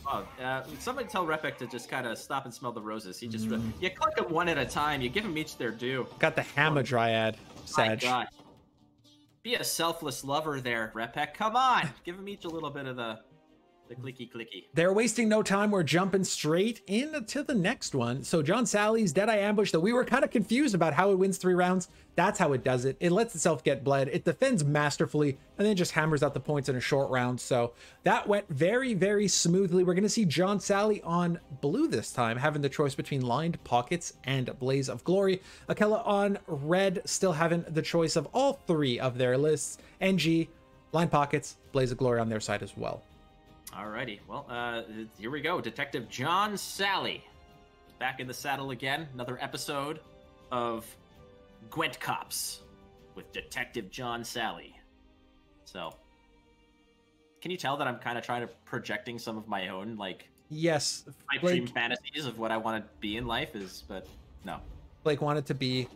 Oh, somebody tell Repek to just kind of stop and smell the roses. He just you click them one at a time. You give them each their due. Got the Hamadryad, Sag. My God. Be a selfless lover there, Repek. Come on, give them each a little bit of the clicky. They're wasting no time. We're jumping straight into the next one. So John Sally's Deadeye Ambush, though we were kind of confused about how it wins 3 rounds. That's how it does it. It lets itself get bled. It defends masterfully and then just hammers out the points in a short round. So that went very, very smoothly. We're going to see John Sally on blue this time, having the choice between Lined Pockets and Blaze of Glory. Akela on red, still having the choice of all 3 of their lists. NG, Lined Pockets, Blaze of Glory on their side as well. Alrighty, well, here we go. Detective John Sally, back in the saddle again. Another episode of Gwent Cops with Detective John Sally. So, can you tell that I'm kind of trying to projecting some of my own, like, yes, pipe dream fantasies of what I want to be in life but no. Blake wanted to be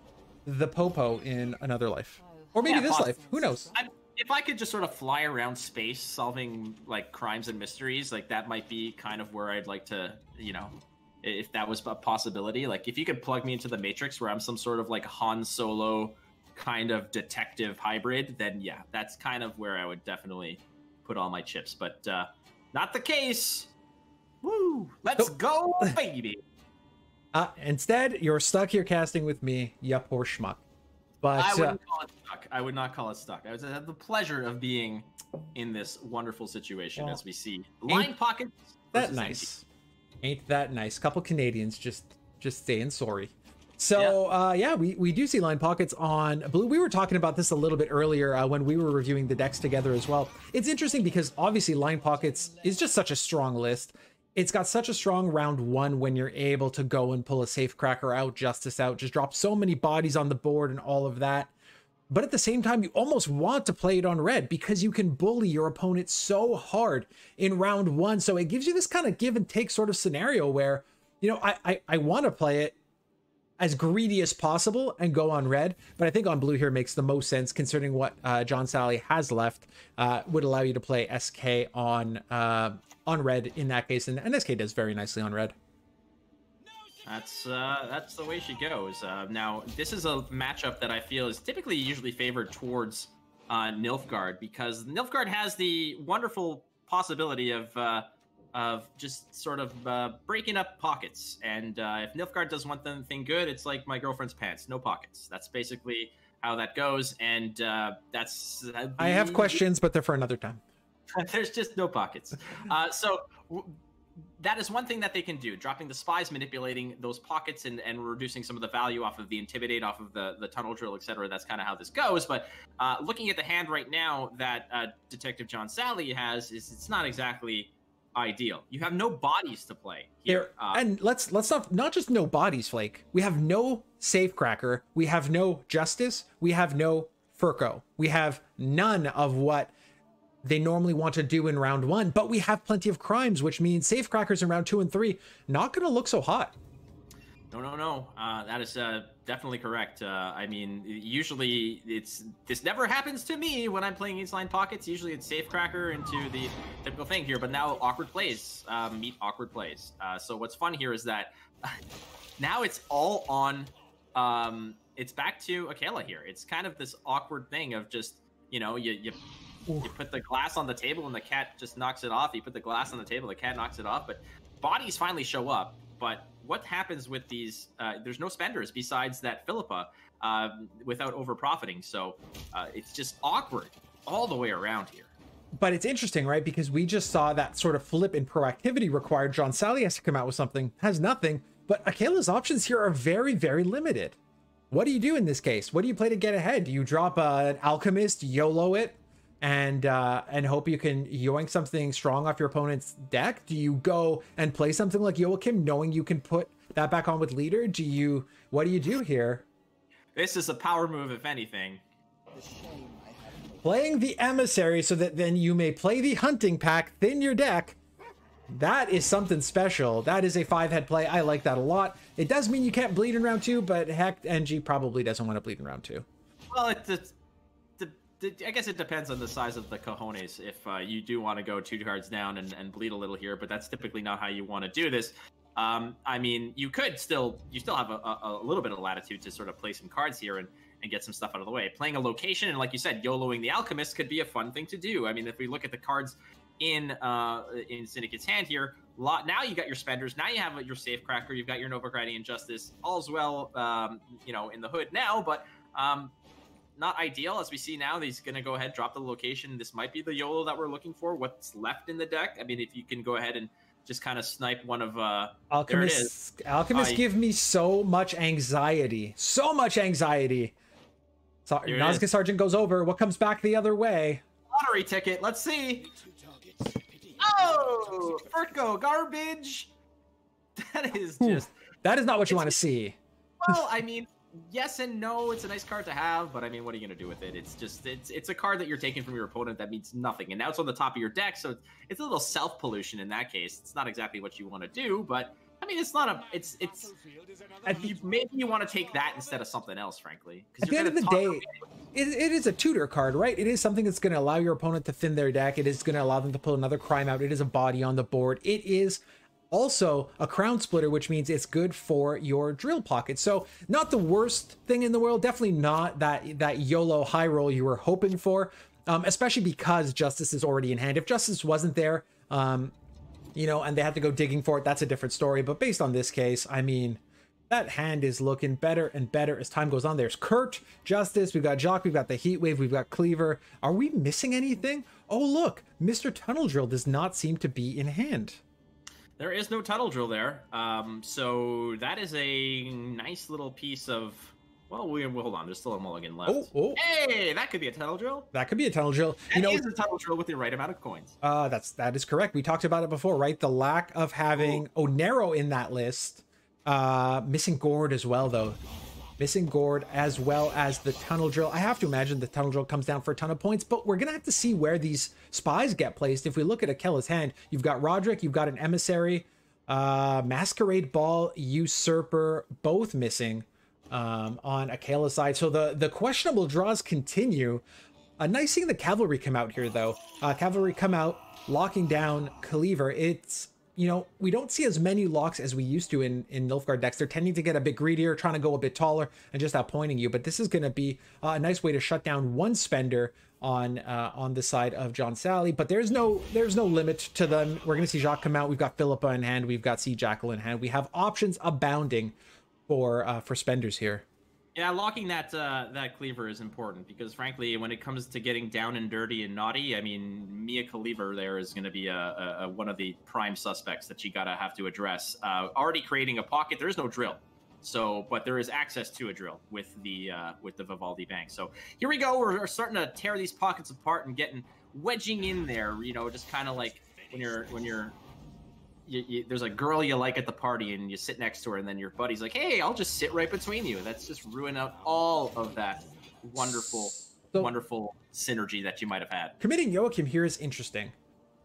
the Popo in another life, or maybe this life. Who knows? If I could just sort of fly around space solving like crimes and mysteries, like that might be kind of where I'd like to, you know, if that was a possibility. Like if you could plug me into the Matrix where I'm some sort of like Han Solo kind of detective hybrid, then yeah, that's kind of where I would definitely put all my chips. But not the case. Woo! Let's go, baby. Instead, you're stuck here casting with me, ya poor schmuck. But I wouldn't call it stuck. I would not call it stuck. I had the pleasure of being in this wonderful situation as we see line pockets. That nice. Ain't that nice? Couple Canadians just saying sorry. So yeah, we do see line pockets on blue. We were talking about this a little bit earlier when we were reviewing the decks together as well. It's interesting because obviously line pockets is just such a strong list. It's got such a strong round one when you're able to go and pull a Safecracker out, Justice out, just drop so many bodies on the board and all of that. But at the same time, you almost want to play it on red because you can bully your opponent so hard in round one. So it gives you this kind of give and take sort of scenario where, you know, I want to play it as greedy as possible and go on red, but I think on blue here makes the most sense considering what John Sally has left. Would allow you to play SK on red in that case, and SK does very nicely on red. That's the way she goes. Now, this is a matchup that I feel is typically usually favored towards Nilfgaard, because Nilfgaard has the wonderful possibility of just sort of breaking up pockets. And if Nilfgaard does one thing good, it's like my girlfriend's pants, no pockets. That's basically how that goes. And that's... I have questions, but they're for another time. There's just no pockets. That is one thing that they can do, dropping the spies, manipulating those pockets, and reducing some of the value off of the intimidate, off of the tunnel drill, etc. That's kind of how this goes. But looking at the hand right now that Detective John Sally has, it's not exactly ideal. You have no bodies to play here. And let's not just no bodies, Flake. We have no Safecracker. We have no Justice. We have no Furco. We have none of what they normally want to do in round one, but we have plenty of crimes, which means Safecrackers in round 2 and 3 not going to look so hot. No. That is definitely correct. I mean, usually this never happens to me when I'm playing against line pockets. Usually it's Safecracker into the typical thing here, but now awkward plays meet awkward plays. So what's fun here is that now it's all on. It's back to Akela here. It's kind of this awkward thing of just, you know, you put the glass on the table and the cat just knocks it off. You put the glass on the table, the cat knocks it off. But bodies finally show up. But what happens with these? There's no spenders besides that Philippa without over profiting. So it's just awkward all the way around here. But it's interesting, right? Because we just saw that sort of flip in proactivity required. John Sally has to come out with something, has nothing. But Akela's options here are very, very limited. What do you do in this case? What do you play to get ahead? Do you drop an Alchemist, YOLO it, and hope you can yoink something strong off your opponent's deck? Do you go and play something like Joachim, knowing you can put that back on with leader? What do you do here? This is a power move, if anything. Playing the Emissary so that then you may play the Hunting Pack, thin your deck. That is something special. That is a 5-head play. I like that a lot. It does mean you can't bleed in round 2, but heck, NG probably doesn't want to bleed in round 2. Well, I guess it depends on the size of the cojones. If you do want to go 2 cards down and bleed a little here, but that's typically not how you want to do this. I mean, you still have a little bit of latitude to sort of play some cards here and get some stuff out of the way. Playing a location, and like you said, YOLOing the Alchemist could be a fun thing to do. I mean, if we look at the cards in Syndicate's hand here, now you got your spenders, now you have your Safecracker, you've got your Novograthian Justice, all's well, in the hood now, but not ideal. As we see now, he's going to go ahead, drop the location. This might be the YOLO that we're looking for. What's left in the deck? I mean, if you can go ahead and just kind of snipe one of Alchemists. Alchemists give me so much anxiety. So much anxiety. So Nazca Sergeant goes over. What comes back the other way? Lottery ticket. Let's see. Oh, Furco garbage. That is just... That is not what you want to see. Well, I mean, yes and no. It's a nice card to have, but I mean, what are you going to do with it? It's just, it's a card that you're taking from your opponent that means nothing. And now it's on the top of your deck, so it's a little self-pollution in that case. It's not exactly what you want to do, but I mean, it's not a, maybe you want to take that instead of something else, frankly. At the end of the day, it is a tutor card, right? It is something that's going to allow your opponent to thin their deck. It is going to allow them to pull another crime out. It is a body on the board. It is also a crown splitter, which means it's good for your drill pocket. So not the worst thing in the world. Definitely not that YOLO high roll you were hoping for, especially because Justice is already in hand. If Justice wasn't there, you know, and they had to go digging for it, that's a different story. But based on this case, I mean, That hand is looking better and better as time goes on. There's Kurt, Justice, we've got Jock, we've got the Heatwave, we've got Cleaver. Are we missing anything? Oh, look, Mr. Tunnel Drill does not seem to be in hand. There is no Tunnel Drill there. So that is a nice little piece of... Well, hold on. There's still a mulligan left. Oh. Hey, that could be a Tunnel Drill. That could be a Tunnel Drill. That is a Tunnel Drill with the right amount of coins. That is correct. We talked about it before, right? The lack of having Onero in that list. Missing Gourd as well, though. Missing Gourd as well as the Tunnel Drill. I have to imagine the Tunnel Drill comes down for a ton of points, but we're going to have to see where these spies get placed. If we look at Akela's hand, you've got Roderick, you've got an Emissary, Masquerade Ball, Usurper, both missing on Akela's side. So the questionable draws continue. Nice seeing the Cavalry come out here, though. Cavalry come out, locking down Cleaver. It's... You know, we don't see as many locks as we used to in Nilfgaard decks. They're tending to get a bit greedier, trying to go a bit taller and just outpointing you. But this is going to be a nice way to shut down one spender on the side of John Sally. But there's no limit to them. We're going to see Jacques come out. We've got Philippa in hand. We've got Sea Jackal in hand. We have options abounding for spenders here. Yeah, locking that Cleaver is important because, frankly, when it comes to getting down and dirty and naughty, I mean, Mia Cleaver there is going to be one of the prime suspects that you gotta have to address. Already creating a pocket, there is no drill, but there is access to a drill with the Vivaldi Bank. So here we go. We're starting to tear these pockets apart and wedging in there. You know, just kind of like when you're. There's a girl you like at the party and you sit next to her and then your buddy's like, hey, I'll just sit right between you. That's just ruin out all of that wonderful synergy that you might have had. Committing Joachim here is interesting.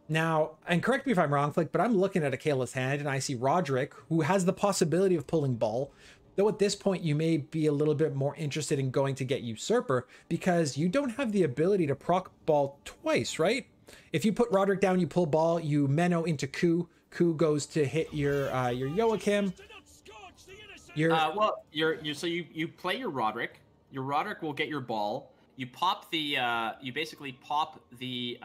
Now, and correct me if I'm wrong, Flick, but I'm looking at Akela's hand and I see Roderick, who has the possibility of pulling Ball. Though at this point, you may be a little bit more interested in going to get Usurper because you don't have the ability to proc Ball twice, right? If you put Roderick down, you pull Ball, you Menno into Coup. Coup goes to hit your Joachim. So you play your Roderick. Your Roderick will get your Ball. You pop you basically pop the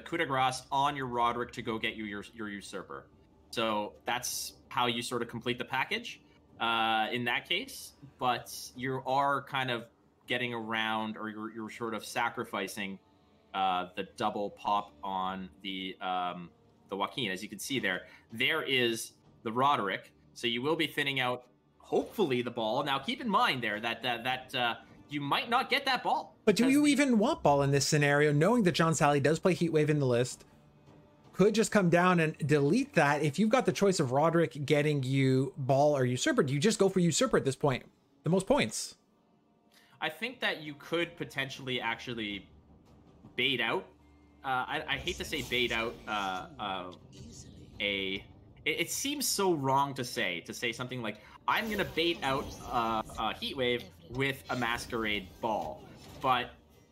coup de grace on your Roderick to go get your Usurper. So that's how you sort of complete the package in that case. But you are kind of getting around, or you're sort of sacrificing the double pop on the Joaquin. As you can see there is the Roderick. So you will be thinning out, hopefully, the Ball. Now, keep in mind there that you might not get that Ball. But do you even want Ball in this scenario, knowing that John Sally does play Heatwave in the list? Could just come down and delete that. If you've got the choice of Roderick getting you Ball or Usurper, do you just go for Usurper at this point? The most points. I think that you could potentially actually bait out. I hate to say bait out it seems so wrong to say something like, I'm going to bait out a Heatwave with a Masquerade Ball. But,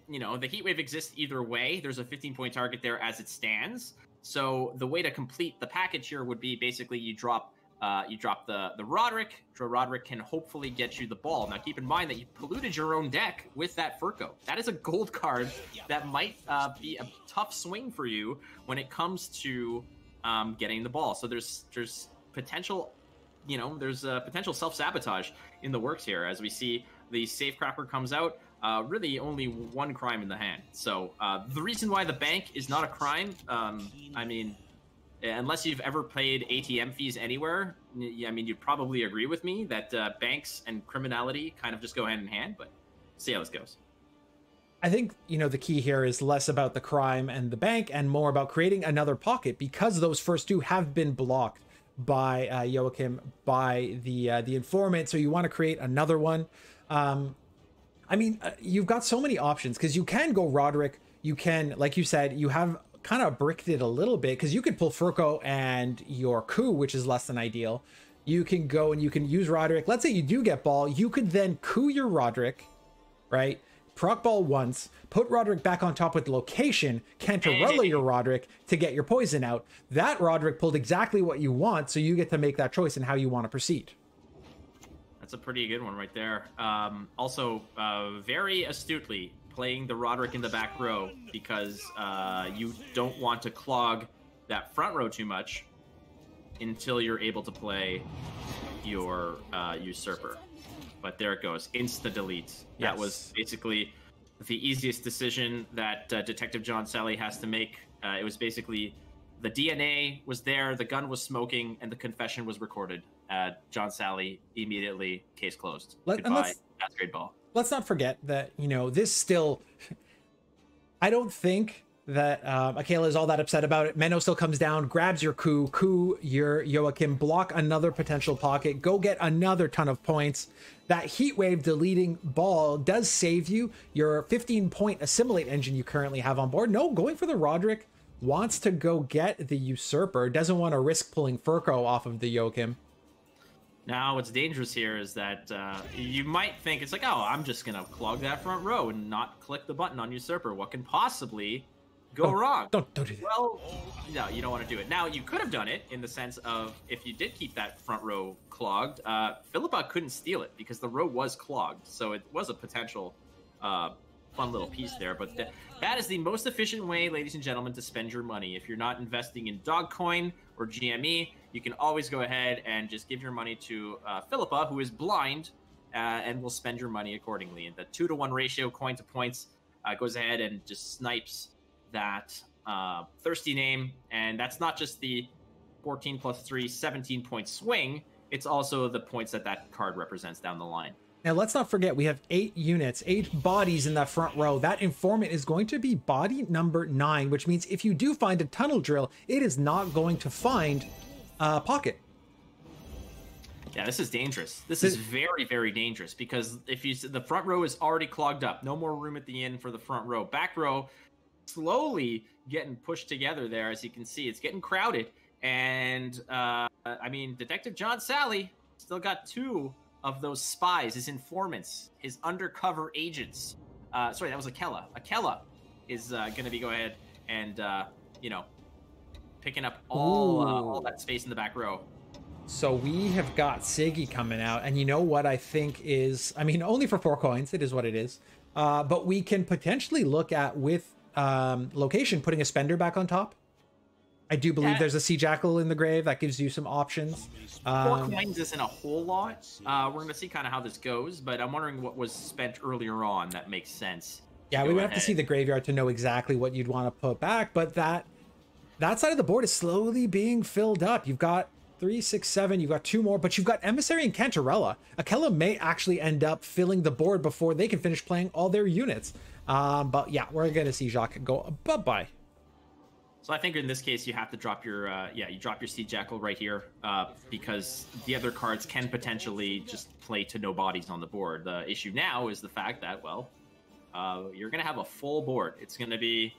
you know, the Heatwave exists either way. There's a 15-point target there as it stands. So the way to complete the package here would be basically you drop the Roderick. Roderick can hopefully get you the Ball. Now, keep in mind that you polluted your own deck with that Furco. That is a gold card that might be a tough swing for you when it comes to getting the Ball. So there's potential, there's potential self-sabotage in the works here. As we see, the Safecracker comes out. Really only one crime in the hand. So the reason why the bank is not a crime, unless you've ever played ATM fees anywhere, you'd probably agree with me that banks and criminality kind of just go hand in hand, but see how this goes. I think, the key here is less about the crime and the bank and more about creating another pocket, because those first two have been blocked by Joachim, by the informant. So you want to create another one. You've got so many options, because you can go Roderick. You can, like you said, you have kind of bricked it a little bit, because you could pull Furco and your Coup, which is less than ideal. You can go and you can use Roderick. Let's say you do get Ball. You could then Coup your Roderick, right? Proc Ball once, put Roderick back on top with location, Cantarella your Roderick to get your poison out. That Roderick pulled exactly what you want, so you get to make that choice in how you want to proceed. That's a pretty good one right there. Also, very astutely playing the Roderick in the back row, because you don't want to clog that front row too much until you're able to play your usurper. But there it goes, insta delete. That was basically the easiest decision that Detective John Sally has to make. It was basically the DNA was there, the gun was smoking, and the confession was recorded. John Sally immediately, case closed. Goodbye, that's great ball. Let's not forget that, you know, this still, I don't think that Akela is all that upset about it. Menno still comes down, grabs your coup your Joachim, block another potential pocket, go get another ton of points. That heat wave deleting ball does save you your 15-point assimilate engine you currently have on board. No, going for the Roderick, wants to go get the usurper, doesn't want to risk pulling Furco off of the Joachim. Now, what's dangerous here is that you might think it's like, oh, I'm just going to clog that front row and not click the button on usurper. What can possibly go wrong? Don't do that. Well, no, you don't want to do it. Now, you could have done it in the sense of if you did keep that front row clogged, Philippa couldn't steal it because the row was clogged. So it was a potential fun little piece there. But that is the most efficient way, ladies and gentlemen, to spend your money. If you're not investing in Dogcoin or GME, you can always go ahead and just give your money to Philippa, who is blind, and will spend your money accordingly. And the 2-to-1 ratio, coin to points, goes ahead and just snipes that thirsty name. And that's not just the 14 plus 3, 17-point swing. It's also the points that that card represents down the line. Now, let's not forget, we have 8 units, 8 bodies in that front row. That informant is going to be body number 9, which means if you do find a tunnel drill, it is not going to find a pocket. Yeah, this is dangerous. This is very, very dangerous because if you the front row is already clogged up, no more room at the end for the front row. Back row slowly getting pushed together there, as you can see. It's getting crowded. And, I mean, Detective John Sally still got 2 of those spies, his informants, his undercover agents. Sorry, that was Akela. Akela is going to be go ahead and, you know, picking up all that space in the back row. So we have got Siggy coming out, and you know what I think is, I mean, only for 4 coins, it is what it is. But we can potentially look at, with location, putting a spender back on top. I do believe there's a Sea Jackal in the grave. That gives you some options. 4 coins isn't a whole lot. We're going to see kind of how this goes, but I'm wondering what was spent earlier on that makes sense. Yeah, we would have to see the graveyard to know exactly what you'd want to put back, but that side of the board is slowly being filled up. You've got 3, 6, 7, you've got 2 more, but you've got Emissary and Cantarella. Akela may actually end up filling the board before they can finish playing all their units. But yeah, we're going to see Jacques go bye-bye. So I think in this case, you have to drop your, you drop your Sea Jackal right here because the other cards can potentially just play to no bodies on the board. The issue now is the fact that, well, you're going to have a full board. It's going to be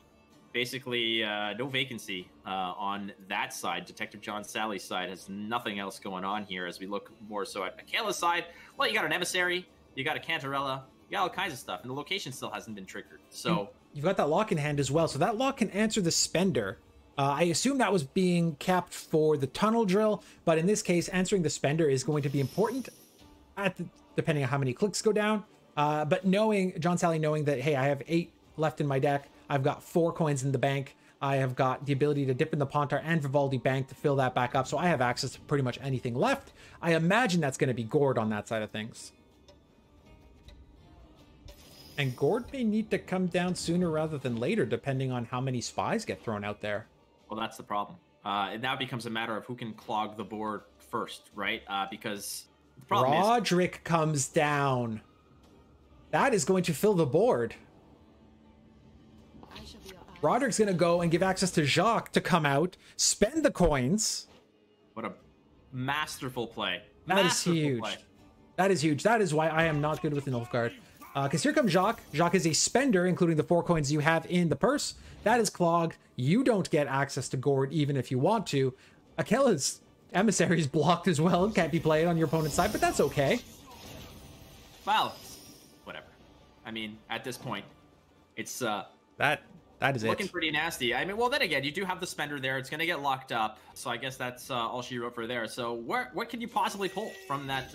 basically no vacancy on that side. Detective John Sally's side has nothing else going on here as we look more so at Akela's side. Well, you got an Emissary, you got a Cantarella, you got all kinds of stuff, and the location still hasn't been triggered. So... You've got that lock in hand as well, so that lock can answer the spender. I assume that was being kept for the tunnel drill, but in this case, answering the spender is going to be important, depending on how many clicks go down. But John Sally knowing that, hey, I have 8 left in my deck, I've got 4 coins in the bank, I have got the ability to dip in the Pontar and Vivaldi Bank to fill that back up, so I have access to pretty much anything left. I imagine that's going to be Gord on that side of things. And Gord may need to come down sooner rather than later, depending on how many spies get thrown out there. Well, that's the problem. It now becomes a matter of who can clog the board first, right? Because the problem Roderick comes down. That is going to fill the board. Roderick's going to go and give access to Jacques to come out, spend the coins. What a masterful play. That is huge. That is huge. That is why I am not good with the Nilfgaard. Because here comes Jacques. Jacques is a spender, including the 4 coins you have in the purse. That is clogged. You don't get access to Gord, even if you want to. Akela's Emissary is blocked as well. Can't be played on your opponent's side, but that's okay. Well, whatever. I mean, at this point, it's that is looking pretty nasty. I mean, well, then again, you do have the spender there. It's going to get locked up. So I guess that's all she wrote for there. So what can you possibly pull from that...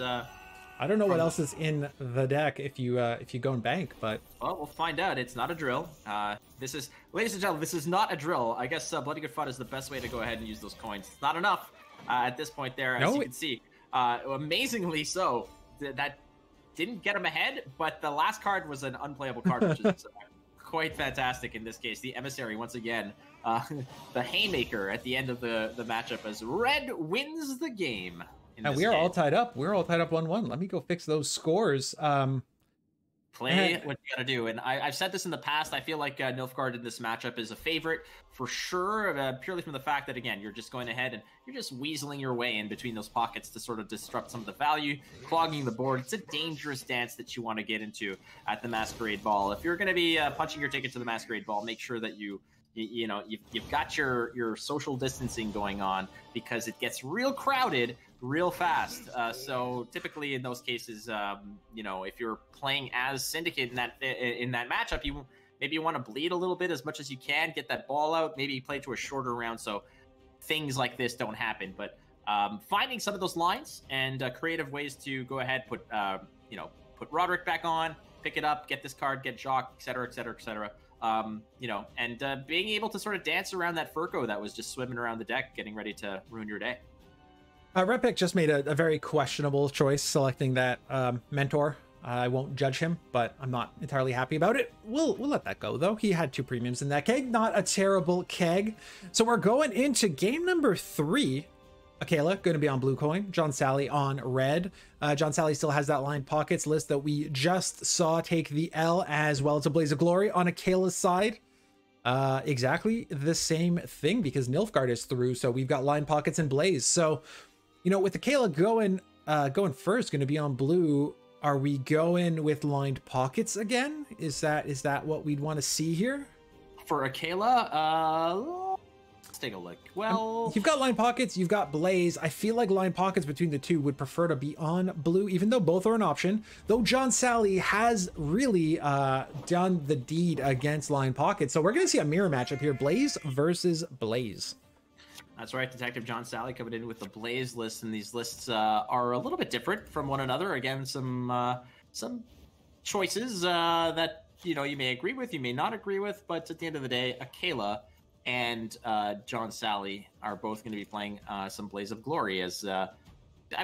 I don't know what else is in the deck if you go and bank, but... Well, we'll find out. It's not a drill. This is... Ladies and gentlemen, this is not a drill. I guess Bloody Good Fun is the best way to go ahead and use those coins. It's not enough at this point there, as you can see. Amazingly so, that didn't get him ahead, but the last card was an unplayable card, which is quite fantastic in this case. The Emissary, once again, the haymaker at the end of the matchup as red wins the game. And we are all tied up. We're all tied up 1-1. Let me go fix those scores. Play what you gotta do. And I've said this in the past. I feel like Nilfgaard in this matchup is a favorite for sure, purely from the fact that, again, you're just going ahead and you're just weaseling your way in between those pockets to sort of disrupt some of the value, clogging the board. It's a dangerous dance that you want to get into at the Masquerade Ball. If you're going to be punching your ticket to the Masquerade Ball, make sure that you've got your social distancing going on, because it gets real crowded real fast. So typically in those cases, if you're playing as Syndicate in that matchup, maybe you want to bleed a little bit as much as you can, get that ball out, maybe play to a shorter round so things like this don't happen. But finding some of those lines and creative ways to go ahead, put Roderick back on, pick it up, get this card, get Jacques, etc., etc., etc. And being able to sort of dance around that Furco that was just swimming around the deck, getting ready to ruin your day. Repik just made a very questionable choice selecting that Mentor. I won't judge him, but I'm not entirely happy about it. We'll let that go, though. He had 2 premiums in that keg. Not a terrible keg. So we're going into game number 3. Akela going to be on blue coin. John Sally on red. John Sally still has that line pockets list that we just saw take the L, as well as a Blaze of Glory on Akela's side. Exactly the same thing, because Nilfgaard is through, so we've got line pockets and Blaze. So, with Akela going first, going to be on blue, are we going with lined pockets again? Is that what we'd want to see here? For Akela, let's take a look. Well, you've got line pockets, you've got Blaze. I feel like line pockets between the two would prefer to be on blue, even though both are an option. Though John Sally has really done the deed against line pockets. So we're going to see a mirror matchup here. Blaze versus Blaze. That's right, Detective John Sally coming in with the Blaze list, and these lists are a little bit different from one another. Again, some choices that you may agree with, you may not agree with, but at the end of the day, Akela and John Sally are both going to be playing some Blaze of Glory. As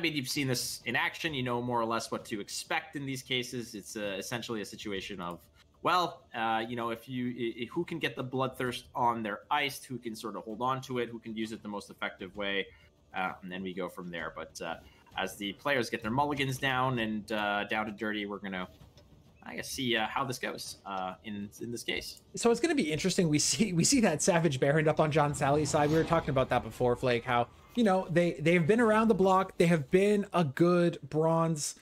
you've seen this in action, you know more or less what to expect in these cases. It's essentially a situation of, who can get the Bloodthirst on their ice, who can sort of hold on to it, who can use it the most effective way, and then we go from there. But as the players get their mulligans down and down to dirty, we're going to, see how this goes in this case. So it's going to be interesting. We see that Savage Baron up on John Sally's side. We were talking about that before, Flake, how, they've been around the block. They have been a good bronze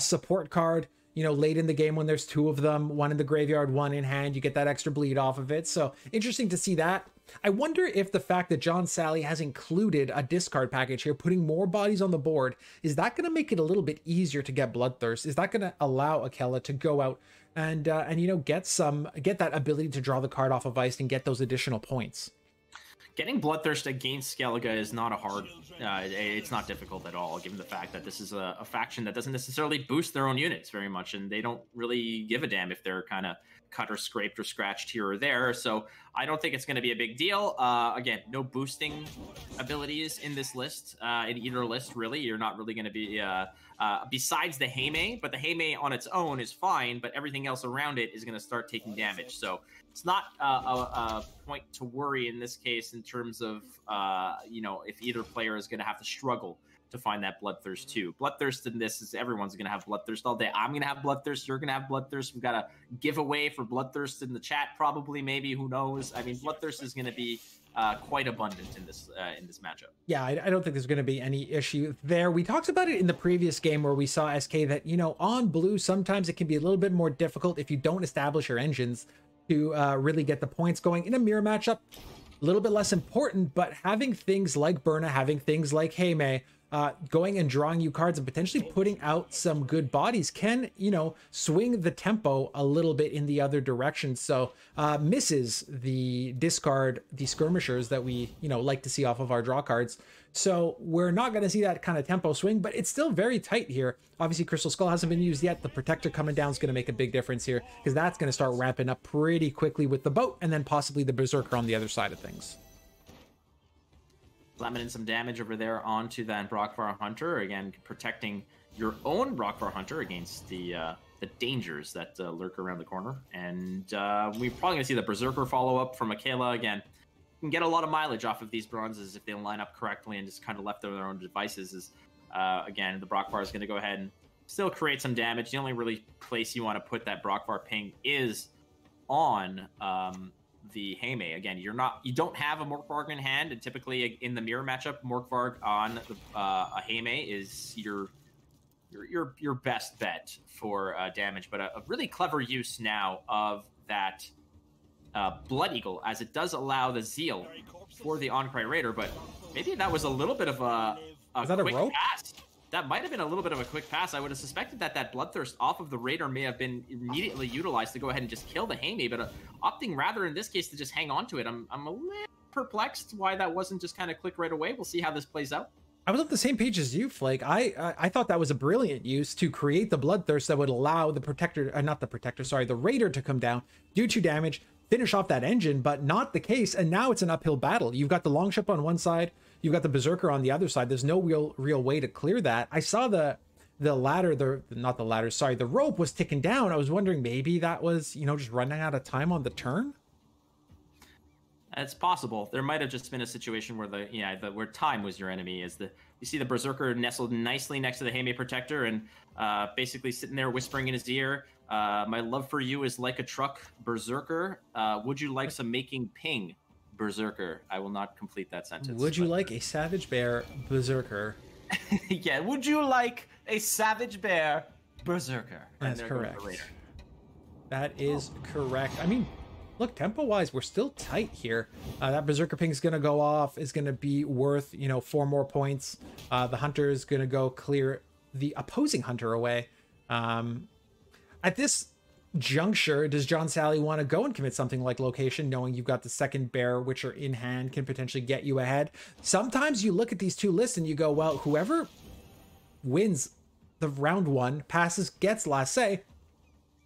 support card. Late in the game when there's 2 of them, 1 in the graveyard, 1 in hand, you get that extra bleed off of it. So interesting to see that. I wonder if the fact that John Sally has included a discard package here, putting more bodies on the board, is that going to make it a little bit easier to get Bloodthirst? Is that going to allow Akela to go out and get that ability to draw the card off of ice and get those additional points? Getting Bloodthirst against Skellige is not it's not difficult at all, given the fact that this is a faction that doesn't necessarily boost their own units very much, and they don't really give a damn if they're kind of cut or scraped or scratched here or there. So I don't think it's going to be a big deal. Again, no boosting abilities in this list, in either list, really. You're not really going to be, besides the Heimei, but the Heimei on its own is fine, but everything else around it is going to start taking damage. So it's not a point to worry in this case in terms of, if either player is going to have to struggle to find that Bloodthirst too. Bloodthirst in this is everyone's going to have Bloodthirst all day. I'm going to have Bloodthirst. You're going to have Bloodthirst. We've got a giveaway for Bloodthirst in the chat, probably, maybe. Who knows? Bloodthirst is going to be quite abundant in this matchup. Yeah, I don't think there's going to be any issue there. We talked about it in the previous game where we saw SK that, on blue, sometimes it can be a little bit more difficult if you don't establish your engines to really get the points going. In a mirror matchup, a little bit less important, but having things like Berna, having things like Heimei, going and drawing you cards and potentially putting out some good bodies can, swing the tempo a little bit in the other direction. So misses the discard, the skirmishers that we, like to see off of our draw cards. So we're not going to see that kind of tempo swing, but it's still very tight here. Obviously, Crystal Skull hasn't been used yet. The Protector coming down is going to make a big difference here, because that's going to start ramping up pretty quickly with the boat and then possibly the Berserker on the other side of things. slamming in some damage over there onto that Brockvar Hunter, again protecting your own Brockvar Hunter against the dangers that lurk around the corner. And we're probably gonna see the Berserker follow up from Akela again. You can get a lot of mileage off of these bronzes if they line up correctly and just kind of left to their own devices. Again, the Brockvar is gonna go ahead and still create some damage. The only really place you want to put that Brockvar ping is on the Heimei. Again, you don't have a Morkvarg in hand, and typically in the mirror matchup, Morkvarg on a Heimei is your best bet for damage. But a really clever use now of that Blood Eagle, as it does allow the Zeal for the Oncry Raider, but maybe that was a little bit of a quick pass. That might have been a little bit of a quick pass. I would have suspected that Bloodthirst off of the Raider may have been immediately utilized to go ahead and just kill the Heimei, but opting rather in this case to just hang on to it. I'm a little perplexed why that wasn't just kind of click right away. We'll see how this plays out. I was on the same page as you, Flake. I thought that was a brilliant use to create the Bloodthirst that would allow the the Raider to come down, do 2 damage, finish off that engine, but not the case. And now it's an uphill battle. You've got the Longship on one side, you've got the Berserker on the other side. There's no real way to clear that. I saw the rope was ticking down. I was wondering maybe that was, just running out of time on the turn. It's possible. There might have just been a situation where where time was your enemy. You see the Berserker nestled nicely next to the Heimei Protector and basically sitting there whispering in his ear, "My love for you is like a truck, Berserker. Would you like some making ping, Berserker?" I will not complete that sentence. Would you like a Savage Bear, Berserker? Yeah, would you like a Savage Bear, Berserker? That's correct. That is correct. I mean, look, tempo-wise, we're still tight here. That Berserker ping is going to go off, is going to be worth, 4 more points. The Hunter is going to go clear the opposing Hunter away. At this juncture, does John Sally want to go and commit something like location, knowing you've got the second Bear Witcher in hand, can potentially get you ahead? Sometimes you look at these two lists and you go, well, whoever wins the round 1 passes, gets last say,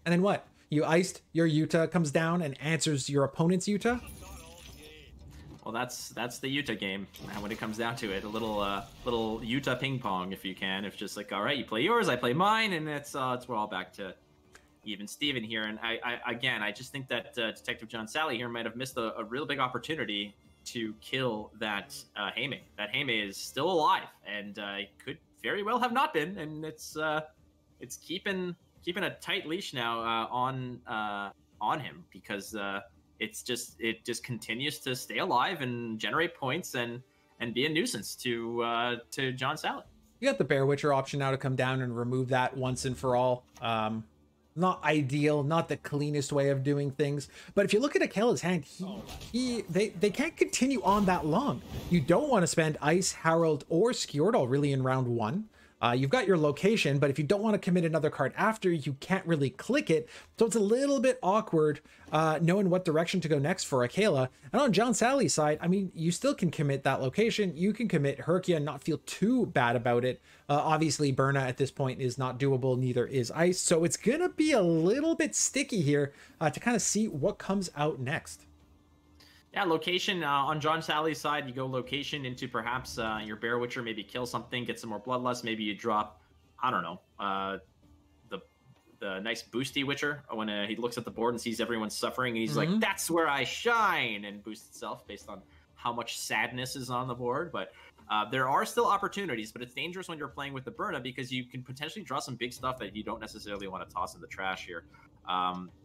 and then what? You iced, your Yuta comes down and answers your opponent's Yuta. Well, that's the Yuta game. And when it comes down to it, a little Yuta ping pong, if you can. If just like, all right, you play yours, I play mine, and we're all back to even Steven here. And I just think that Detective John Sally here might have missed a real big opportunity to kill that Heimei. That Heimei is still alive, and could very well have not been. And it's keeping a tight leash now on him, because it just continues to stay alive and generate points and be a nuisance to John Sally. You got the Bear Witcher option now to come down and remove that once and for all. Not ideal, not the cleanest way of doing things, but if you look at Akela's hand, they can't continue on that long. You don't want to spend Ice, Harold, or Skjordal really in round 1. You've got your location, but if you don't want to commit another card after, you can't really click it. So it's a little bit awkward knowing what direction to go next for Akela. And on John Sally's side, I mean, you still can commit that location. You can commit Herkia and not feel too bad about it. Obviously, Berna at this point is not doable, neither is Ice. So it's going to be a little bit sticky here to kind of see what comes out next. Yeah, location on John Sally's side, you go location into perhaps your Bear Witcher, maybe kill something, get some more Bloodlust. Maybe you drop, I don't know, the nice boosty Witcher when he looks at the board and sees everyone suffering, and he's like, "That's where I shine," and boosts itself based on how much sadness is on the board. But there are still opportunities, but it's dangerous when you're playing with the Berna, because you can potentially draw some big stuff that you don't necessarily want to toss in the trash here.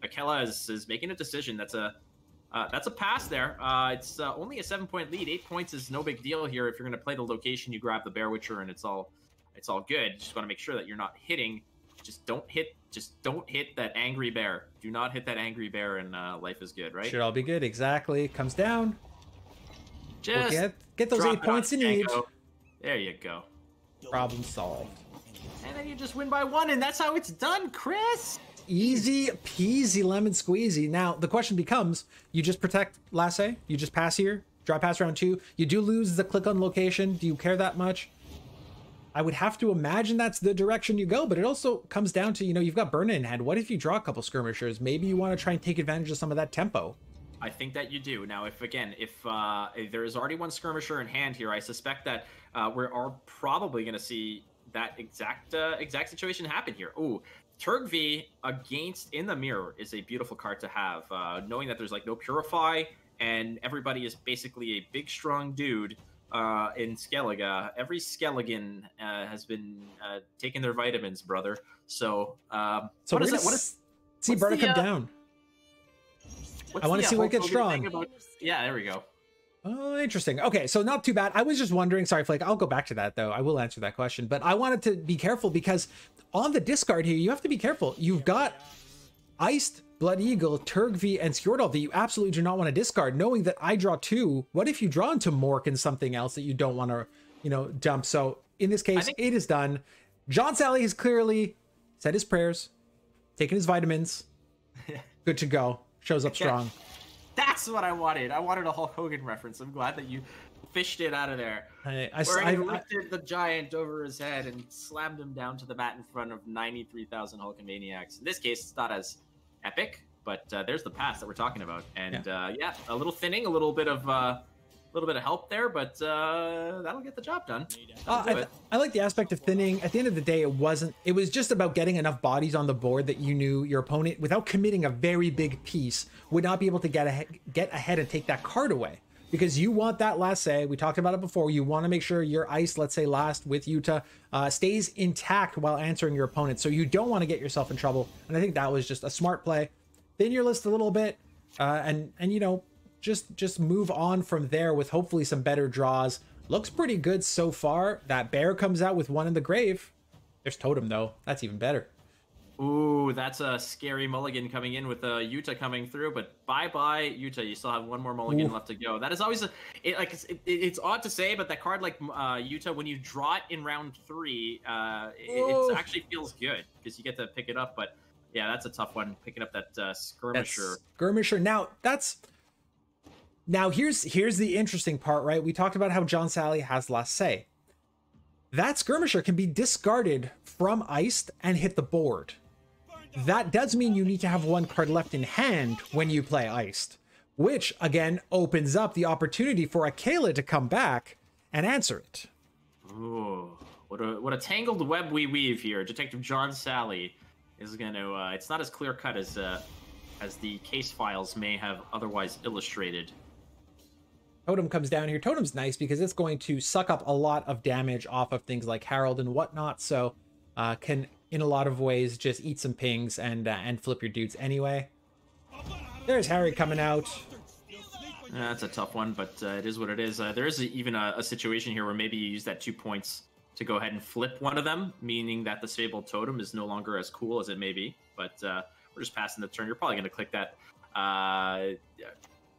Akela is making a decision. That's a pass there. It's only a 7-point lead. 8 points is no big deal here. If you're going to play the location, you grab the Bear Witcher, and it's all good. You just want to make sure that you're not hitting. Just don't hit that angry bear. Do not hit that angry bear, and life is good, right? Should all be good. Exactly. Comes down. Just get those 8 points you need. There you go. Problem solved. And then you just win by 1, and that's how it's done, Chris. Easy peasy lemon squeezy. Now the question becomes, you just protect Lasse, you just pass here, draw pass round 2, you do lose the click on location. Do you care that much? I would have to imagine that's the direction you go, but it also comes down to, you've got Berna in hand. What if you draw a couple skirmishers? Maybe you want to try and take advantage of some of that tempo. I think that you do. Now, if there is already one skirmisher in hand here, I suspect that we are probably going to see that exact situation happen here. Ooh, Turgv against In the Mirror is a beautiful card to have. Knowing that there's like no Purify and everybody is basically a big, strong dude in Skellige. Every Skelligan has been taking their vitamins, brother. So, so what is see Berta come down. I want to see what gets drawn. Yeah, there we go. Oh, interesting. Okay, so not too bad. I was just wondering, sorry, Flake, I'll go back to that, though. I will answer that question. But I wanted to be careful because on the discard here, you have to be careful. You've got Iced, Blood Eagle, Turgv, and Skjordal that you absolutely do not want to discard, knowing that I draw 2. What if you draw into Mork and something else that you don't want to, you know, dump? So in this case, it is done. John Sally has clearly said his prayers, taken his vitamins, good to go. Shows up strong. That's what I wanted. I wanted a Hulk Hogan reference. I'm glad that you fished it out of there. I lifted the giant over his head and slammed him down to the mat in front of 93,000 Hulkamaniacs. In this case, it's not as epic, but there's the pass that we're talking about. And yeah, a little thinning, a little bit of help there, but that'll get the job done. I like the aspect of thinning. At the end of the day, it was just about getting enough bodies on the board that you knew your opponent, without committing a very big piece, would not be able to get ahead and take that card away. Because you want that last say, we talked about it before, you want to make sure your ice, let's say last with Utah, stays intact while answering your opponent. So you don't want to get yourself in trouble. And I think that was just a smart play. Thin your list a little bit, and you know, just move on from there with hopefully some better draws. Looks pretty good so far. That bear comes out with 1 in the grave. There's Totem though. That's even better. Ooh, that's a scary mulligan coming in with Utah coming through, but bye-bye, Utah. You still have 1 more mulligan left to go. That is always it's odd to say, but that card like Utah, when you draw it in round 3, it actually feels good because you get to pick it up. But yeah, that's a tough one, picking up that skirmisher. Now here's the interesting part, right? We talked about how John Sally has last say. That skirmisher can be discarded from iced and hit the board. That does mean you need to have 1 card left in hand when you play iced, which again opens up the opportunity for Akela to come back and answer it. Ooh, what a tangled web we weave here. Detective John Sally is gonna. It's not as clear cut as the case files may have otherwise illustrated. Totem comes down here. Totem's nice because it's going to suck up a lot of damage off of things like Herald and whatnot. So can, in a lot of ways, just eat some pings and flip your dudes anyway. There's Harry coming out. That's a tough one, but it is what it is. There is even a situation here where maybe you use that 2 points to go ahead and flip one of them, meaning that the Sable Totem is no longer as cool as it may be. But we're just passing the turn. You're probably going to click that.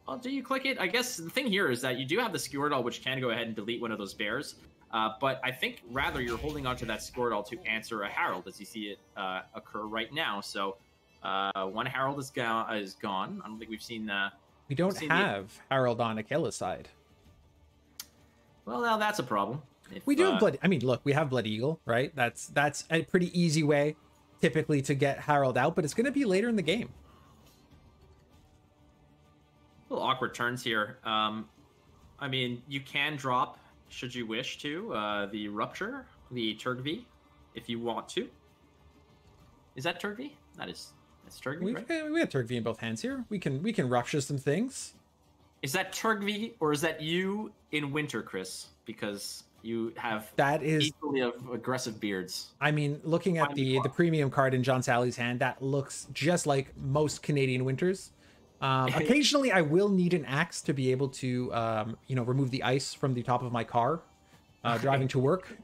Well, do you click it? I guess the thing here is that you do have the Skjordal, which can go ahead and delete one of those bears. But I think rather you're holding onto that Skjordal to answer a Herald, as you see it occur right now. So 1 Herald is gone. I don't think we've seen. We don't have Herald on Akela's side. Well, now that's a problem. We do have Blood. I mean, look, we have Blood Eagle, right? That's a pretty easy way, typically, to get Herald out, but it's going to be later in the game. Little awkward turns here. I mean, you can drop, should you wish to, the Rupture, the Turgv, if you want to. Is that Turgv? That's Turgv, right? We have Turgv in both hands here. We can rupture some things. Is that Turgv or is that you in winter, Chris? Because you have equally of aggressive beards. I mean, looking at the premium card in John Sally's hand, that looks just like most Canadian winters. Occasionally I will need an axe to be able to remove the ice from the top of my car driving to work.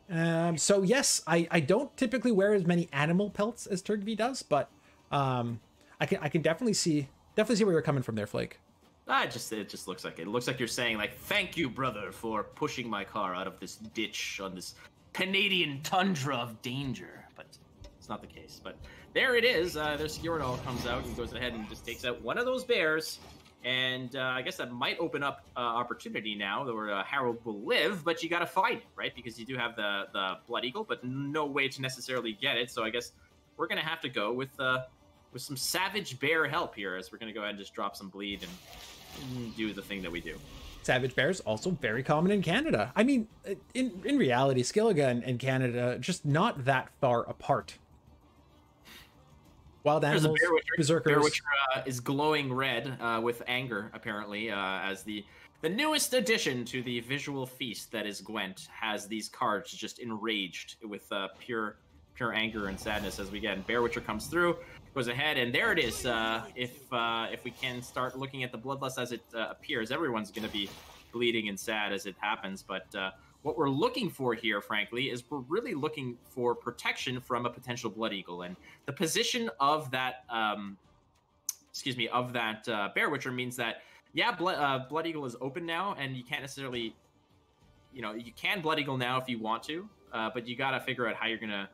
So yes, I don't typically wear as many animal pelts as Turgv does, but I can definitely see where you're coming from there, Flake. It just looks like it. It looks like you're saying, like, thank you, brother, for pushing my car out of this ditch on this Canadian tundra of danger. But it's not the case. But there it is. There's Skjordal comes out and goes ahead and just takes out one of those bears. And I guess that might open up opportunity now where Harold will live, but you got to fight it, right? Because you do have the Blood Eagle, but no way to necessarily get it. So I guess we're going to have to go with some Savage Bear help here, as we're going to go ahead and just drop some bleed and do the thing that we do. Savage Bears also very common in Canada. I mean, in reality, Skilliga and Canada just not that far apart. Wild animals, berserkers. Bear Witcher is glowing red with anger, apparently, as the newest addition to the visual feast that is Gwent has these cards just enraged with pure anger and sadness. As we get Bear Witcher comes through, goes ahead, and there it is. If we can start looking at the bloodlust as it appears, everyone's going to be bleeding and sad as it happens. But what we're looking for here, frankly, is we're really looking for protection from a potential Blood Eagle, and the position of that, Bear Witcher means that Blood Eagle is open now, and you can't necessarily, you can Blood Eagle now if you want to, but you got to figure out how you're gonna.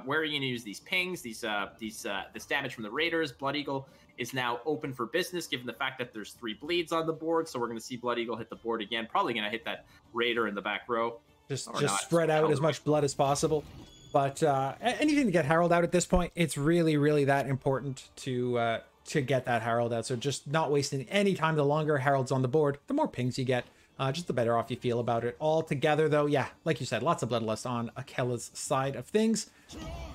Where are you going to use these pings, this damage from the Raiders? Blood Eagle is now open for business, given the fact that there's 3 bleeds on the board. So we're going to see Blood Eagle hit the board again. Probably going to hit that Raider in the back row. Just spread out as much blood as possible. But anything to get Herald out at this point, it's really, really that important to get that Herald out. So just not wasting any time. The longer Herald's on the board, the more pings you get. Just the better off you feel about it. All together, though, yeah, like you said, lots of bloodlust on Akela's side of things.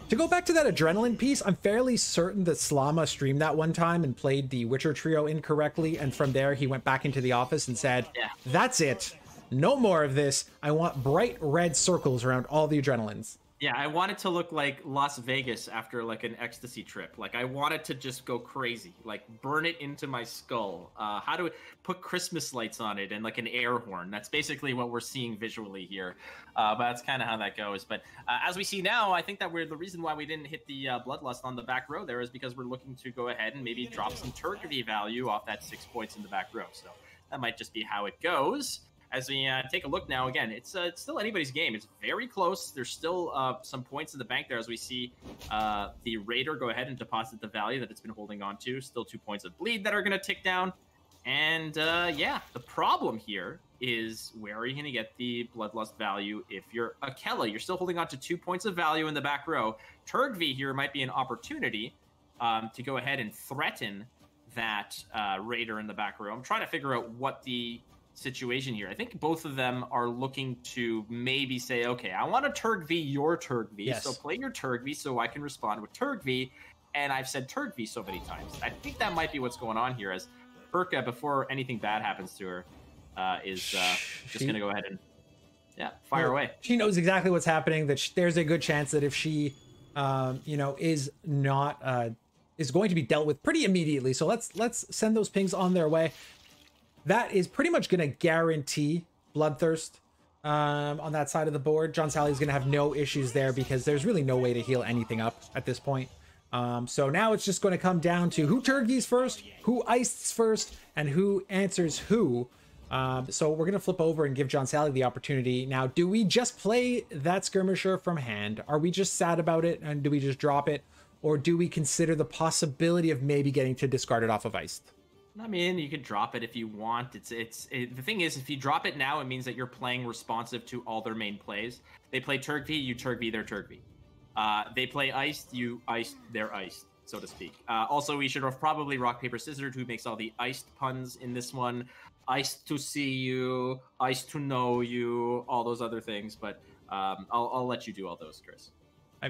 To go back to that adrenaline piece, I'm fairly certain that Slama streamed that one time and played the Witcher trio incorrectly, and from there he went back into the office and said, that's it. No more of this. I want bright red circles around all the adrenalines. Yeah, I want it to look like Las Vegas after like an ecstasy trip. Like I want it to just go crazy, like burn it into my skull. How do we put Christmas lights on it and like an air horn? That's basically what we're seeing visually here. But that's kind of how that goes. But as we see now, I think that the reason why we didn't hit the bloodlust on the back row there is because we're looking to go ahead and maybe drop some Turkey value off that 6 points in the back row. So that might just be how it goes. As we take a look now, again, it's still anybody's game. It's very close. There's still some points in the bank there as we see the Raider go ahead and deposit the value that it's been holding on to. Still 2 points of bleed that are going to tick down. And yeah, the problem here is where are you going to get the bloodlust value if you're Akela? You're still holding on to 2 points of value in the back row. Turgvi here might be an opportunity to go ahead and threaten that Raider in the back row. I'm trying to figure out what the situation here. I think both of them are looking to maybe say, okay, I want a Turgvi, your Turgvi. Yes. So play your Turgvi so I can respond with Turgvi. And I've said Turgvi so many times. I think that might be what's going on here as Perka, before anything bad happens to her, is just going to go ahead and fire away. She knows exactly what's happening, that there's a good chance that if she, is not, is going to be dealt with pretty immediately. So let's send those pings on their way. That is pretty much going to guarantee Bloodthirst on that side of the board. John Sally's going to have no issues there because there's really no way to heal anything up at this point. So now it's just going to come down to who Turgies first, who Ices first, and who answers who. So we're going to flip over and give John Sally the opportunity. Now, do we just play that Skirmisher from hand? Are we just sad about it and do we just drop it? Or do we consider the possibility of maybe getting to discard it off of Ice? I mean, you could drop it if you want. The thing is, if you drop it now, it means that you're playing responsive to all their main plays. They play Turkey, you Turkey, their Turkey. They play Iced, you Iced, their Iced, so to speak. Also, we should have probably Rock, Paper, Scissors, who makes all the Iced puns in this one. Iced to see you, Iced to know you, all those other things. But I'll let you do all those, Chris.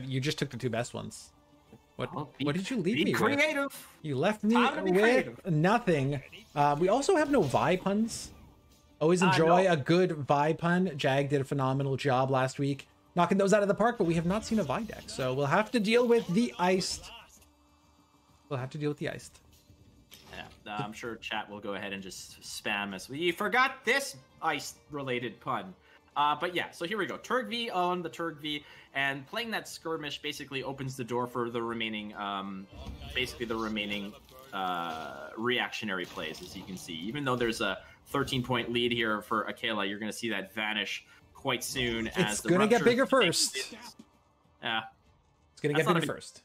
You just took the two best ones. What did you leave me with? Be creative. You left me with nothing. We also have no Vi puns. Always enjoy a good Vi pun. Jag did a phenomenal job last week knocking those out of the park, but we have not seen a Vi deck. So we'll have to deal with the Iced. Yeah, I'm sure chat will go ahead and just spam us. We forgot this Iced-related pun. But yeah, so here we go. Turgvi on the Turgvi, and playing that skirmish basically opens the door for the remaining, reactionary plays, as you can see. Even though there's a 13-point lead here for Akela, you're going to see that vanish quite soon. It's going to get bigger first. Yeah. It's going to get bigger first.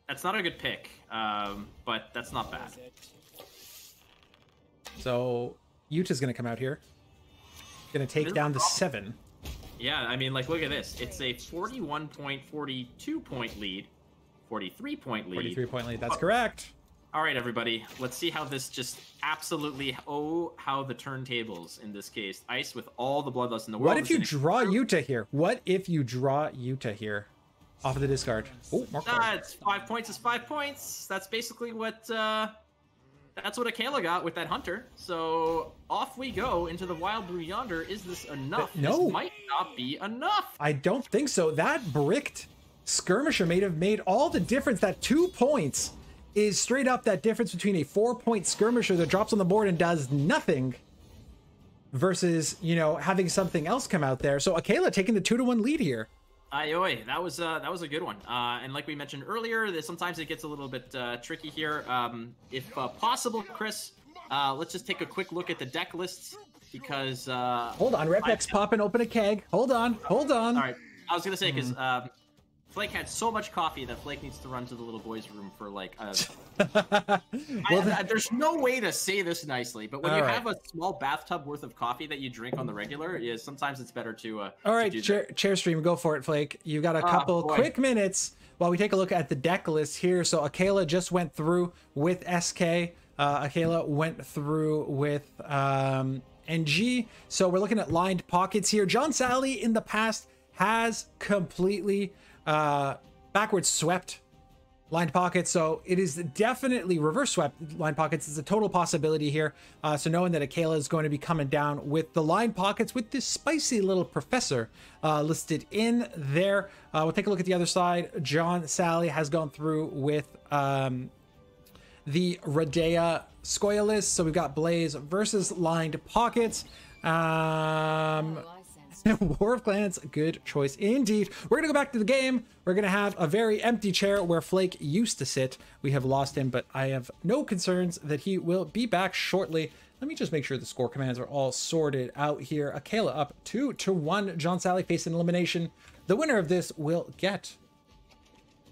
That's not a good pick, but that's not bad. So Utah's going to come out here. Going to take down the 7. Yeah, I mean, like, look at this. It's a 41-point, 42-point lead. 43-point lead. 43-point lead, that's correct. All right, everybody. Let's see how this just absolutely... Oh, how the turntables in this case. Ice with all the bloodlust in the world. What if you draw Yuta here? What if you draw Yuta here? Off of the discard. Oh, more cards. It's 5 points is 5 points. That's basically what... That's what Akela got with that Hunter. So off we go into the Wild Blue Yonder. Is this enough? No. This might not be enough. I don't think so. That bricked skirmisher may have made all the difference. That 2 points is straight up that difference between a 4-point skirmisher that drops on the board and does nothing versus, you know, having something else come out there. So Akela taking the 2-1 lead here. Aye, that was a good one. And like we mentioned earlier, sometimes it gets a little bit tricky here. If possible, Chris, let's just take a quick look at the deck lists because... hold on, Repx popping open a keg. Hold on. All right, I was going to say, because Flake had so much coffee that Flake needs to run to the little boys' room for like... there's no way to say this nicely, but when you have a small bathtub worth of coffee that you drink on the regular, sometimes it's better to... all right, chair stream, go for it, Flake. You've got a couple quick minutes while we take a look at the deck list here. So Akela just went through with SK. Akela went through with NG. So we're looking at lined pockets here. John Sally in the past has completely backwards swept lined pockets, so it is definitely reverse swept lined pockets. It's a total possibility here. So knowing that Akela is going to be coming down with the lined pockets with this spicy little professor listed in there. We'll take a look at the other side. John Sally has gone through with the Radea Scoia'lus. So we've got Blaze versus lined pockets. War of Clans, good choice indeed. We're gonna go back to the game. We're gonna have a very empty chair where Flake used to sit. We have lost him, but I have no concerns that he will be back shortly. Let me just make sure the score commands are all sorted out here. Akela up 2-1. John Sally facing elimination. The winner of this will get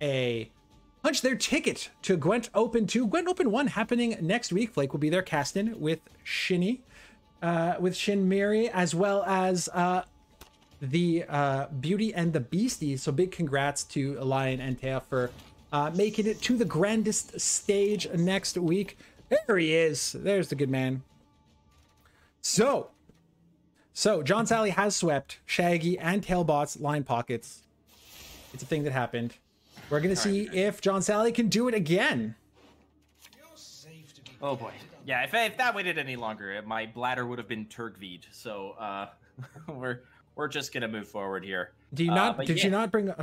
a punch their ticket to Gwent Open 2. Gwent Open 1 happening next week. Flake will be there casting with Shinny, with Shin Miri, as well as the Beauty and the Beastie. So big congrats to Lion and Taya for making it to the grandest stage next week. There he is. There's the good man. So John Sally has swept Shaggy and Tailbot's line pockets. It's a thing that happened. We're gonna see if John Sally can do it again. Oh boy. Yeah, if that waited any longer, my bladder would have been Turgvied. So we're just gonna move forward here. Do you not? Did you not bring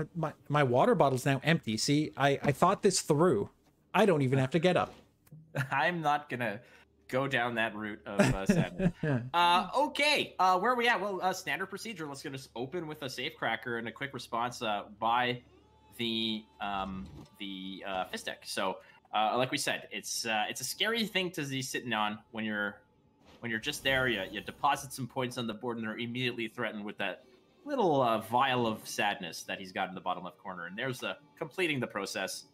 my water bottle's now empty? See, I thought this through. I don't even have to get up. I'm not gonna go down that route of sadness. Okay, where are we at? Well, standard procedure. Let's just open with a safecracker and a quick response by the fist deck. So. Like we said, it's a scary thing to be sitting on when you're just there. You deposit some points on the board and they're immediately threatened with that little vial of sadness that he's got in the bottom left corner. And there's completing the process.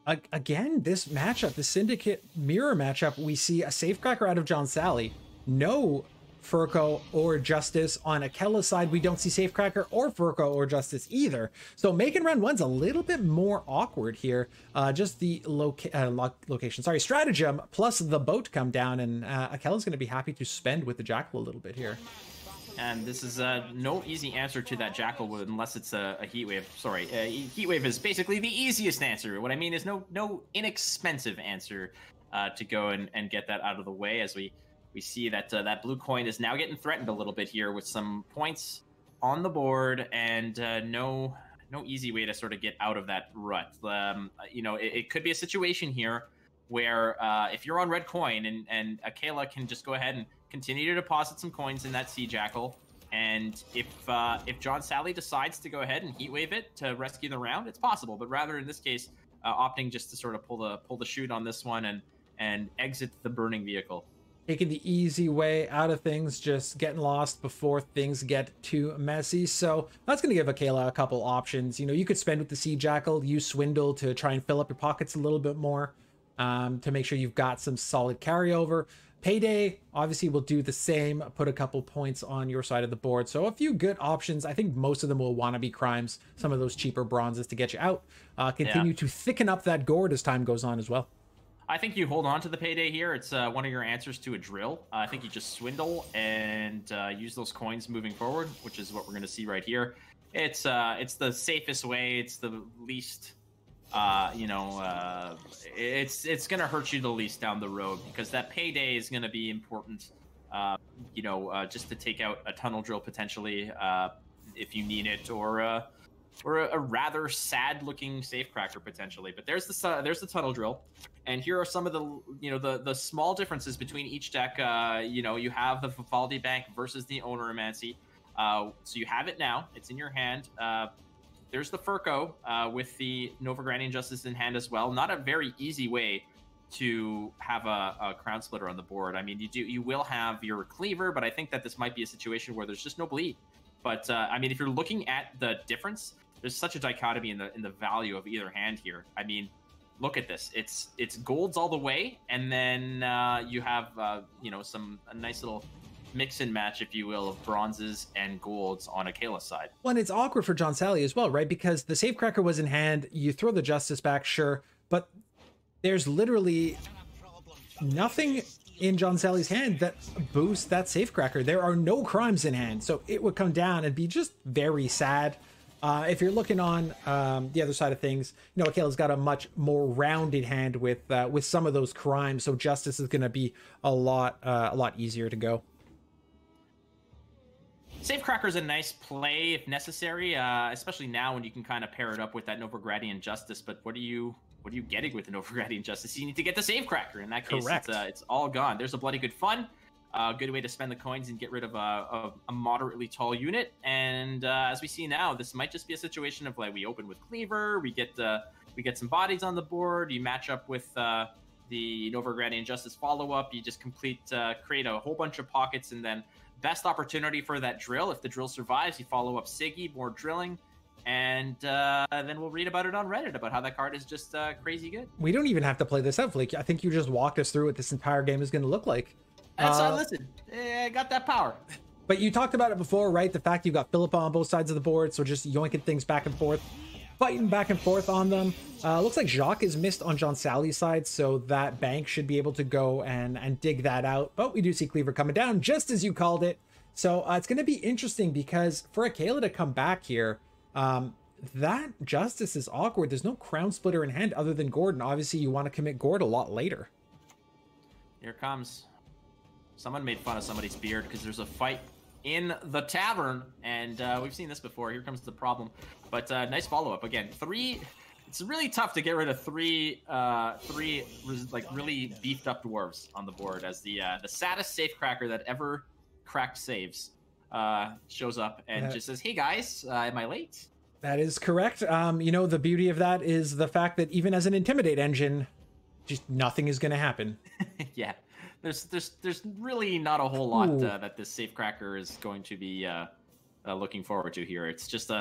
Again, this matchup, the Syndicate Mirror matchup, we see a safecracker out of John Sally. No Furco or Justice. On Akela's side, we don't see Safecracker or Furco or Justice either. So making round one's a little bit more awkward here. Just the location, sorry, stratagem plus the boat come down, and Akela's going to be happy to spend with the Jackal a little bit here. And this is no easy answer to that Jackal unless it's a Heat Wave. Sorry, Heat Wave is basically the easiest answer. What I mean is no inexpensive answer to go and get that out of the way, as we see that that blue coin is now getting threatened a little bit here with some points on the board and no easy way to sort of get out of that rut. You know, it could be a situation here where if you're on red coin and Akela can just go ahead and continue to deposit some coins in that Sea Jackal, and if John Sally decides to go ahead and Heat Wave it to rescue the round, it's possible. But rather in this case, opting just to sort of pull the chute on this one and exit the burning vehicle. Taking the easy way out of things, just getting lost before things get too messy. So that's going to give Akela a couple options. You know, you could spend with the Sea Jackal, use Swindle to try and fill up your pockets a little bit more to make sure you've got some solid carryover. Payday obviously will do the same, put a couple points on your side of the board. So a few good options. I think most of them will want to be crimes, some of those cheaper bronzes to get you out. Continue to thicken up that gourd as time goes on as well. I think you hold on to the payday here. It's one of your answers to a drill. I think you just swindle and use those coins moving forward, which is what we're going to see right here. It's the safest way. It's the least, it's going to hurt you the least down the road, because that payday is going to be important. Just to take out a tunnel drill potentially if you need it, or a rather sad-looking safecracker potentially. But there's the tunnel drill, and here are some of the small differences between each deck. You have the Vivaldi Bank versus the Oneiromancy. So you have it now; it's in your hand. There's the Furco with the Novigradian Justice in hand as well. Not a very easy way to have a crown splitter on the board. I mean, you will have your cleaver, but I think that this might be a situation where there's just no bleed. But I mean, if you're looking at the difference, there's such a dichotomy in the value of either hand here. I mean, look at this. It's golds all the way, and then you have a nice little mix and match, if you will, of bronzes and golds on Akela's side. Well, and it's awkward for John Sally as well, right? Because the safecracker was in hand. You throw the Justice back, sure, but there's literally nothing in John Sally's hand that boosts that safecracker. There are no crimes in hand, so it would come down and be just very sad. If you're looking on the other side of things, Akela's got a much more rounded hand with some of those crimes, so Justice is going to be a lot easier to go. Safecracker is a nice play if necessary, especially now when you can kind of pair it up with that Novigradian Justice. But what are you getting with the Novigradian Justice? You need to get the Safecracker. In that case, it's all gone. There's a Bloody Good Fun. Good way to spend the coins and get rid of a moderately tall unit. And as we see now, this might just be a situation of, like, we open with Cleaver, we get some bodies on the board, you match up with the Novigradian Justice follow-up, you just create a whole bunch of pockets, and then best opportunity for that drill. If the drill survives, you follow up Siggy, more drilling, and then we'll read about it on Reddit about how that card is just crazy good. We don't even have to play this out, Flake. I think you just walked us through what this entire game is going to look like. Listen, I got that power. But you talked about it before, right? The fact you've got Philippa on both sides of the board, so just yoinking things back and forth, fighting back and forth on them. Looks like Jacques is missed on John Sally's side, so that bank should be able to go and dig that out. But we do see Cleaver coming down, just as you called it. So it's going to be interesting, because for Akela to come back here, that Justice is awkward. There's no crown splitter in hand other than Gordon. Obviously, you want to commit Gord a lot later. Here it comes. Someone made fun of somebody's beard because there's a fight in the tavern, and we've seen this before. Here comes the problem. But nice follow-up. Again, it's really tough to get rid of three like really beefed up dwarves on the board, as the saddest safecracker that ever cracked saves shows up and just says, hey guys, am I late? That is correct. The beauty of that is the fact that even as an Intimidate engine, just nothing is going to happen. Yeah. There's really not a whole lot that this safecracker is going to be looking forward to here. It's just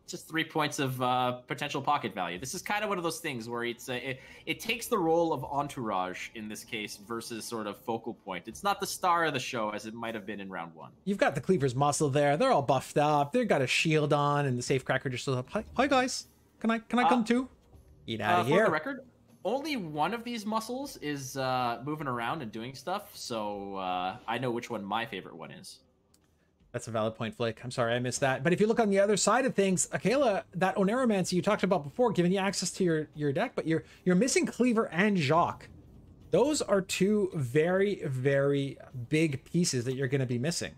3 points of potential pocket value. This is kind of one of those things where it takes the role of entourage in this case versus sort of focal point. It's not the star of the show as it might have been in round one. You've got the Cleaver's muscle there. They're all buffed up. They've got a shield on, and the safecracker just shows up. Hi guys. Can I come too? Eat out of here. For the record, only one of these muscles is moving around and doing stuff, so I know which one my favorite one is. That's a valid point, Flake. I'm sorry I missed that. But if you look on the other side of things, Akela, that Oneiromancy you talked about before, giving you access to your deck, but you're missing Cleaver and Jacques. Those are two very, very big pieces that you're going to be missing.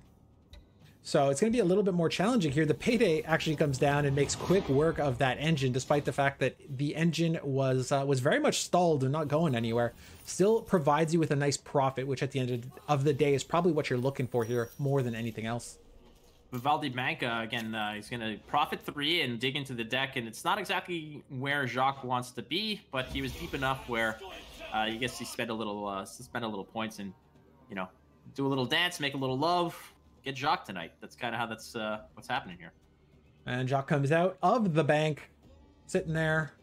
So it's going to be a little bit more challenging here. The payday actually comes down and makes quick work of that engine, despite the fact that the engine was very much stalled and not going anywhere. Still provides you with a nice profit, which at the end of the day is probably what you're looking for here more than anything else. Vivaldi Bank, again, he's going to profit 3 and dig into the deck, and it's not exactly where Jacques wants to be, but he was deep enough where I guess he spent a little points and, do a little dance, make a little love, get Jacques tonight. That's kind of how what's happening here. And Jacques comes out of the bank, sitting there.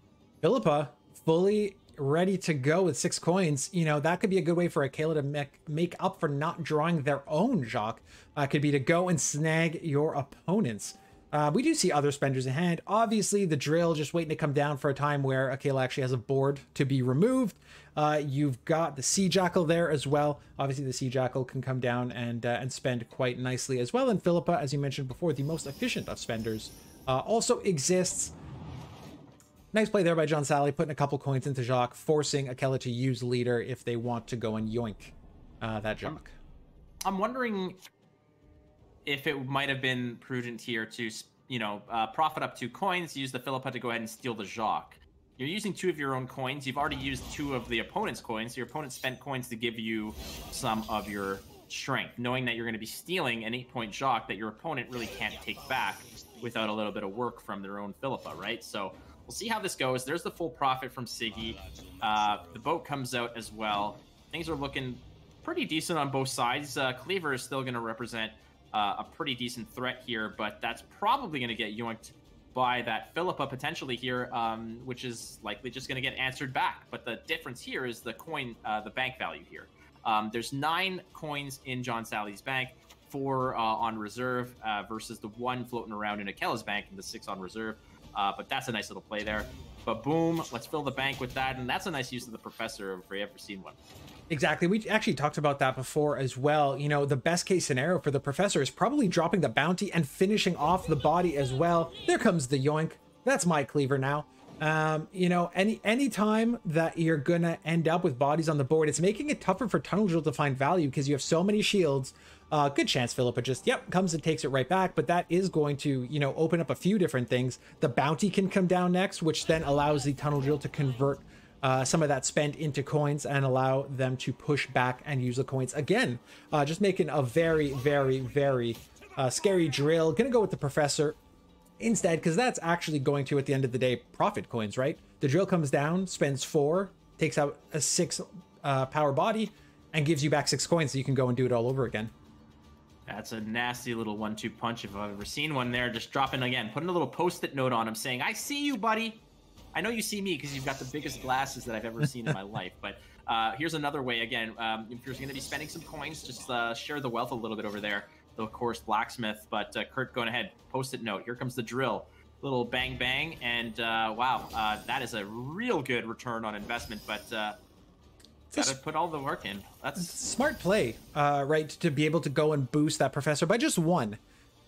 Philippa, fully ready to go with 6 coins. That could be a good way for Akela to make up for not drawing their own Jacques. Could be to go and snag your opponents. We do see other spenders in hand. Obviously, the drill just waiting to come down for a time where Akela actually has a board to be removed. You've got the Sea Jackal there as well. Obviously, the Sea Jackal can come down and spend quite nicely as well. And Philippa, as you mentioned before, the most efficient of spenders, also exists. Nice play there by John Sally, putting a couple coins into Jacques, forcing Akela to use leader if they want to go and yoink that Jacques. I'm wondering if it might have been prudent here to, profit up 2 coins, use the Philippa to go ahead and steal the Jacques. You're using 2 of your own coins. You've already used 2 of the opponent's coins. So your opponent spent coins to give you some of your strength, knowing that you're going to be stealing an 8-point Jacques that your opponent really can't take back without a little bit of work from their own Philippa, right? So we'll see how this goes. There's the full profit from Siggy. The boat comes out as well. Things are looking pretty decent on both sides. Cleaver is still going to represent a pretty decent threat here, but that's probably going to get yoinked by that Philippa potentially here, which is likely just going to get answered back. But the difference here is the coin, the bank value here. There's 9 coins in John Sally's bank, 4 on reserve versus the 1 floating around in Akela's bank and the 6 on reserve. But that's a nice little play there. But boom, let's fill the bank with that. And that's a nice use of the Professor if we've ever seen one. Exactly. We actually talked about that before as well. You know, the best case scenario for the Professor is probably dropping the bounty and finishing off the body as well. There comes the yoink. That's my cleaver now. Any time that you're gonna end up with bodies on the board, it's making it tougher for Tunnel Drill to find value because you have so many shields. Good chance Philippa just comes and takes it right back, but that is going to open up a few different things. The bounty can come down next, which then allows the Tunnel Drill to convert some of that spend into coins and allow them to push back and use the coins again. Just making a very, very, very scary drill. Gonna go with the Professor instead, because that's actually going to, at the end of the day, profit coins, right? The drill comes down, spends 4, takes out a 6 power body, and gives you back 6 coins so you can go and do it all over again. That's a nasty little 1-2 punch if I've ever seen one there. Just dropping again, putting a little post-it note on him saying, I see you, buddy. I know you see me because you've got the biggest glasses that I've ever seen in my life. But here's another way, again, if you're going to be spending some coins, just share the wealth a little bit over there. Of course, blacksmith, but Kurt going ahead, post-it note. Here comes the drill. Little bang, bang. And wow, that is a real good return on investment, but gotta put all the work in. That's smart play, right? To be able to go and boost that Professor by just 1.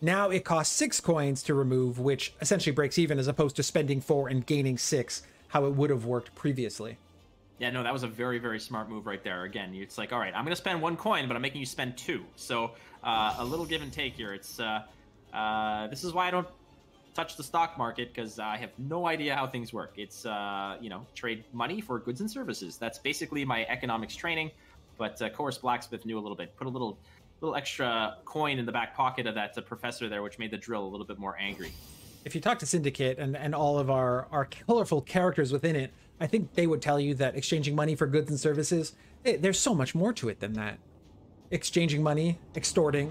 Now it costs 6 coins to remove, which essentially breaks even as opposed to spending 4 and gaining 6, how it would have worked previously. Yeah, no, that was a very, very smart move right there. Again, it's like, all right, I'm going to spend 1 coin, but I'm making you spend 2. So a little give and take here. It's this is why I don't touch the stock market, because I have no idea how things work. It's, trade money for goods and services. That's basically my economics training. But of course, Blacksmith knew a little bit. Put a little extra coin in the back pocket of that Professor there, which made the drill a little bit more angry. If you talk to Syndicate and all of our colorful characters within it, I think they would tell you that exchanging money for goods and services, there's so much more to it than that. Exchanging money, extorting,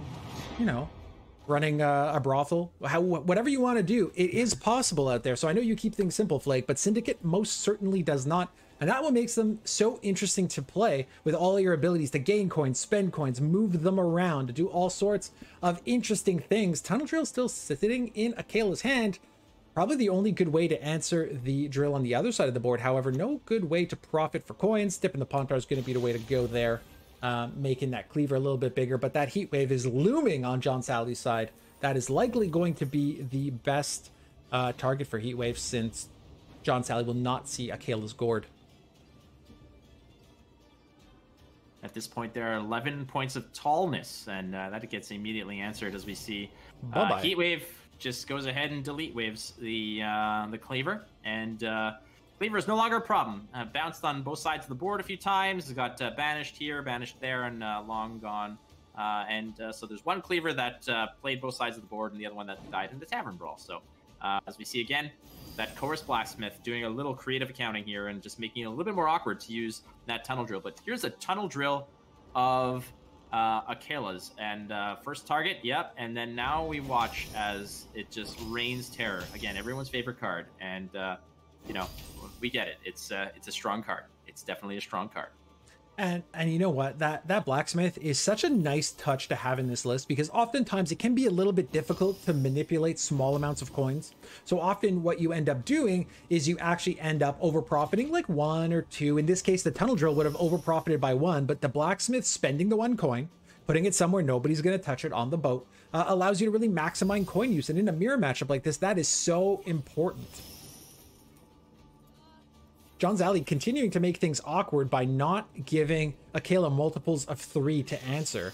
running a brothel, whatever you want to do, it is possible out there. So I know you keep things simple, Flake, but Syndicate most certainly does not. And that what makes them so interesting to play, with all your abilities to gain coins, spend coins, move them around, to do all sorts of interesting things. Tunnel Drill still sitting in Akela's hand. Probably the only good way to answer the drill on the other side of the board. However, no good way to profit for coins. Dipping the Pontar is going to be the way to go there, making that cleaver a little bit bigger. But that heat wave is looming on John Sally's side. That is likely going to be the best target for heat wave, since John Sally will not see Akela's gourd. At this point, there are 11 points of tallness, and that gets immediately answered as we see heat wave just goes ahead and delete waves the cleaver, and cleaver is no longer a problem. Bounced on both sides of the board a few times. Got banished here, banished there, and long gone. So there's one cleaver that played both sides of the board, and the other one that died in the tavern brawl. So as we see again, that Chorus Blacksmith doing a little creative accounting here and just making it a little bit more awkward to use that tunnel drill. But here's a tunnel drill of Akela's, and first target, yep, and then now we watch as it just rains terror. Again, everyone's favorite card, and we get it. It's a strong card. It's definitely a strong card. And you know what, that blacksmith is such a nice touch to have in this list, because oftentimes it can be a little bit difficult to manipulate small amounts of coins. So often what you end up doing is you actually end up over profiting like 1 or 2. In this case, the tunnel drill would have over profited by 1, but the blacksmith spending the 1 coin, putting it somewhere nobody's going to touch it on the boat, allows you to really maximize coin use. And in a mirror matchup like this, that is so important. John's Alley continuing to make things awkward by not giving Akela multiples of 3 to answer.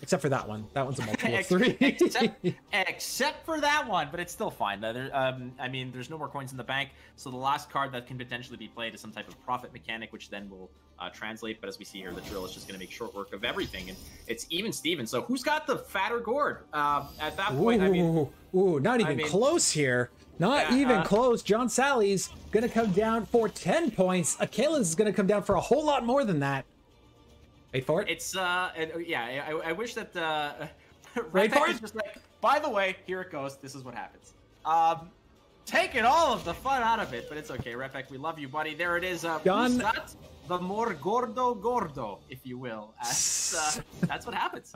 Except for that one. That one's a multiple of 3. except for that one, but it's still fine. I mean, there's no more coins in the bank, so the last card that can potentially be played is some type of profit mechanic, which then will translate. But as we see here, the drill is just going to make short work of everything, and it's even Steven. So who's got the fatter gourd at that point? Not even close here. Not even close. John Sally's going to come down for 10 points. Akela's is going to come down for a whole lot more than that. Wait for it. It's I wish that Wait for it. just like, by the way, here it goes. This is what happens. Taking all of the fun out of it, but it's okay. Repek, we love you, buddy. There it is. John, the more gordo, if you will. That's what happens.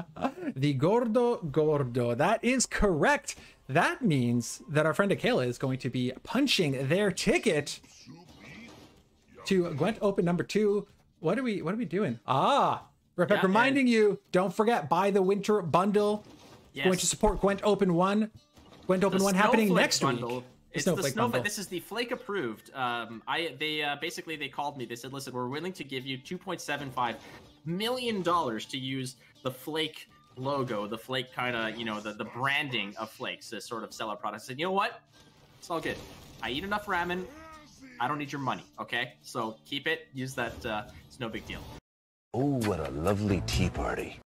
The gordo. That is correct. That means that our friend Akela is going to be punching their ticket to Gwent Open number 2. What are we doing? Repek, reminding you, don't forget, buy the winter bundle. Yes. Going to support Gwent Open 1. Gwent Open 1 happening next week. It's the Snowflake. This is the Flake approved. They called me. They said, listen, we're willing to give you $2.75 million to use the Flake logo, the Flake kind of, the branding of Flakes to sort of sell our products. I said, you know what? It's all good. I eat enough ramen. I don't need your money, okay? So keep it. Use that. It's no big deal. Oh, what a lovely tea party.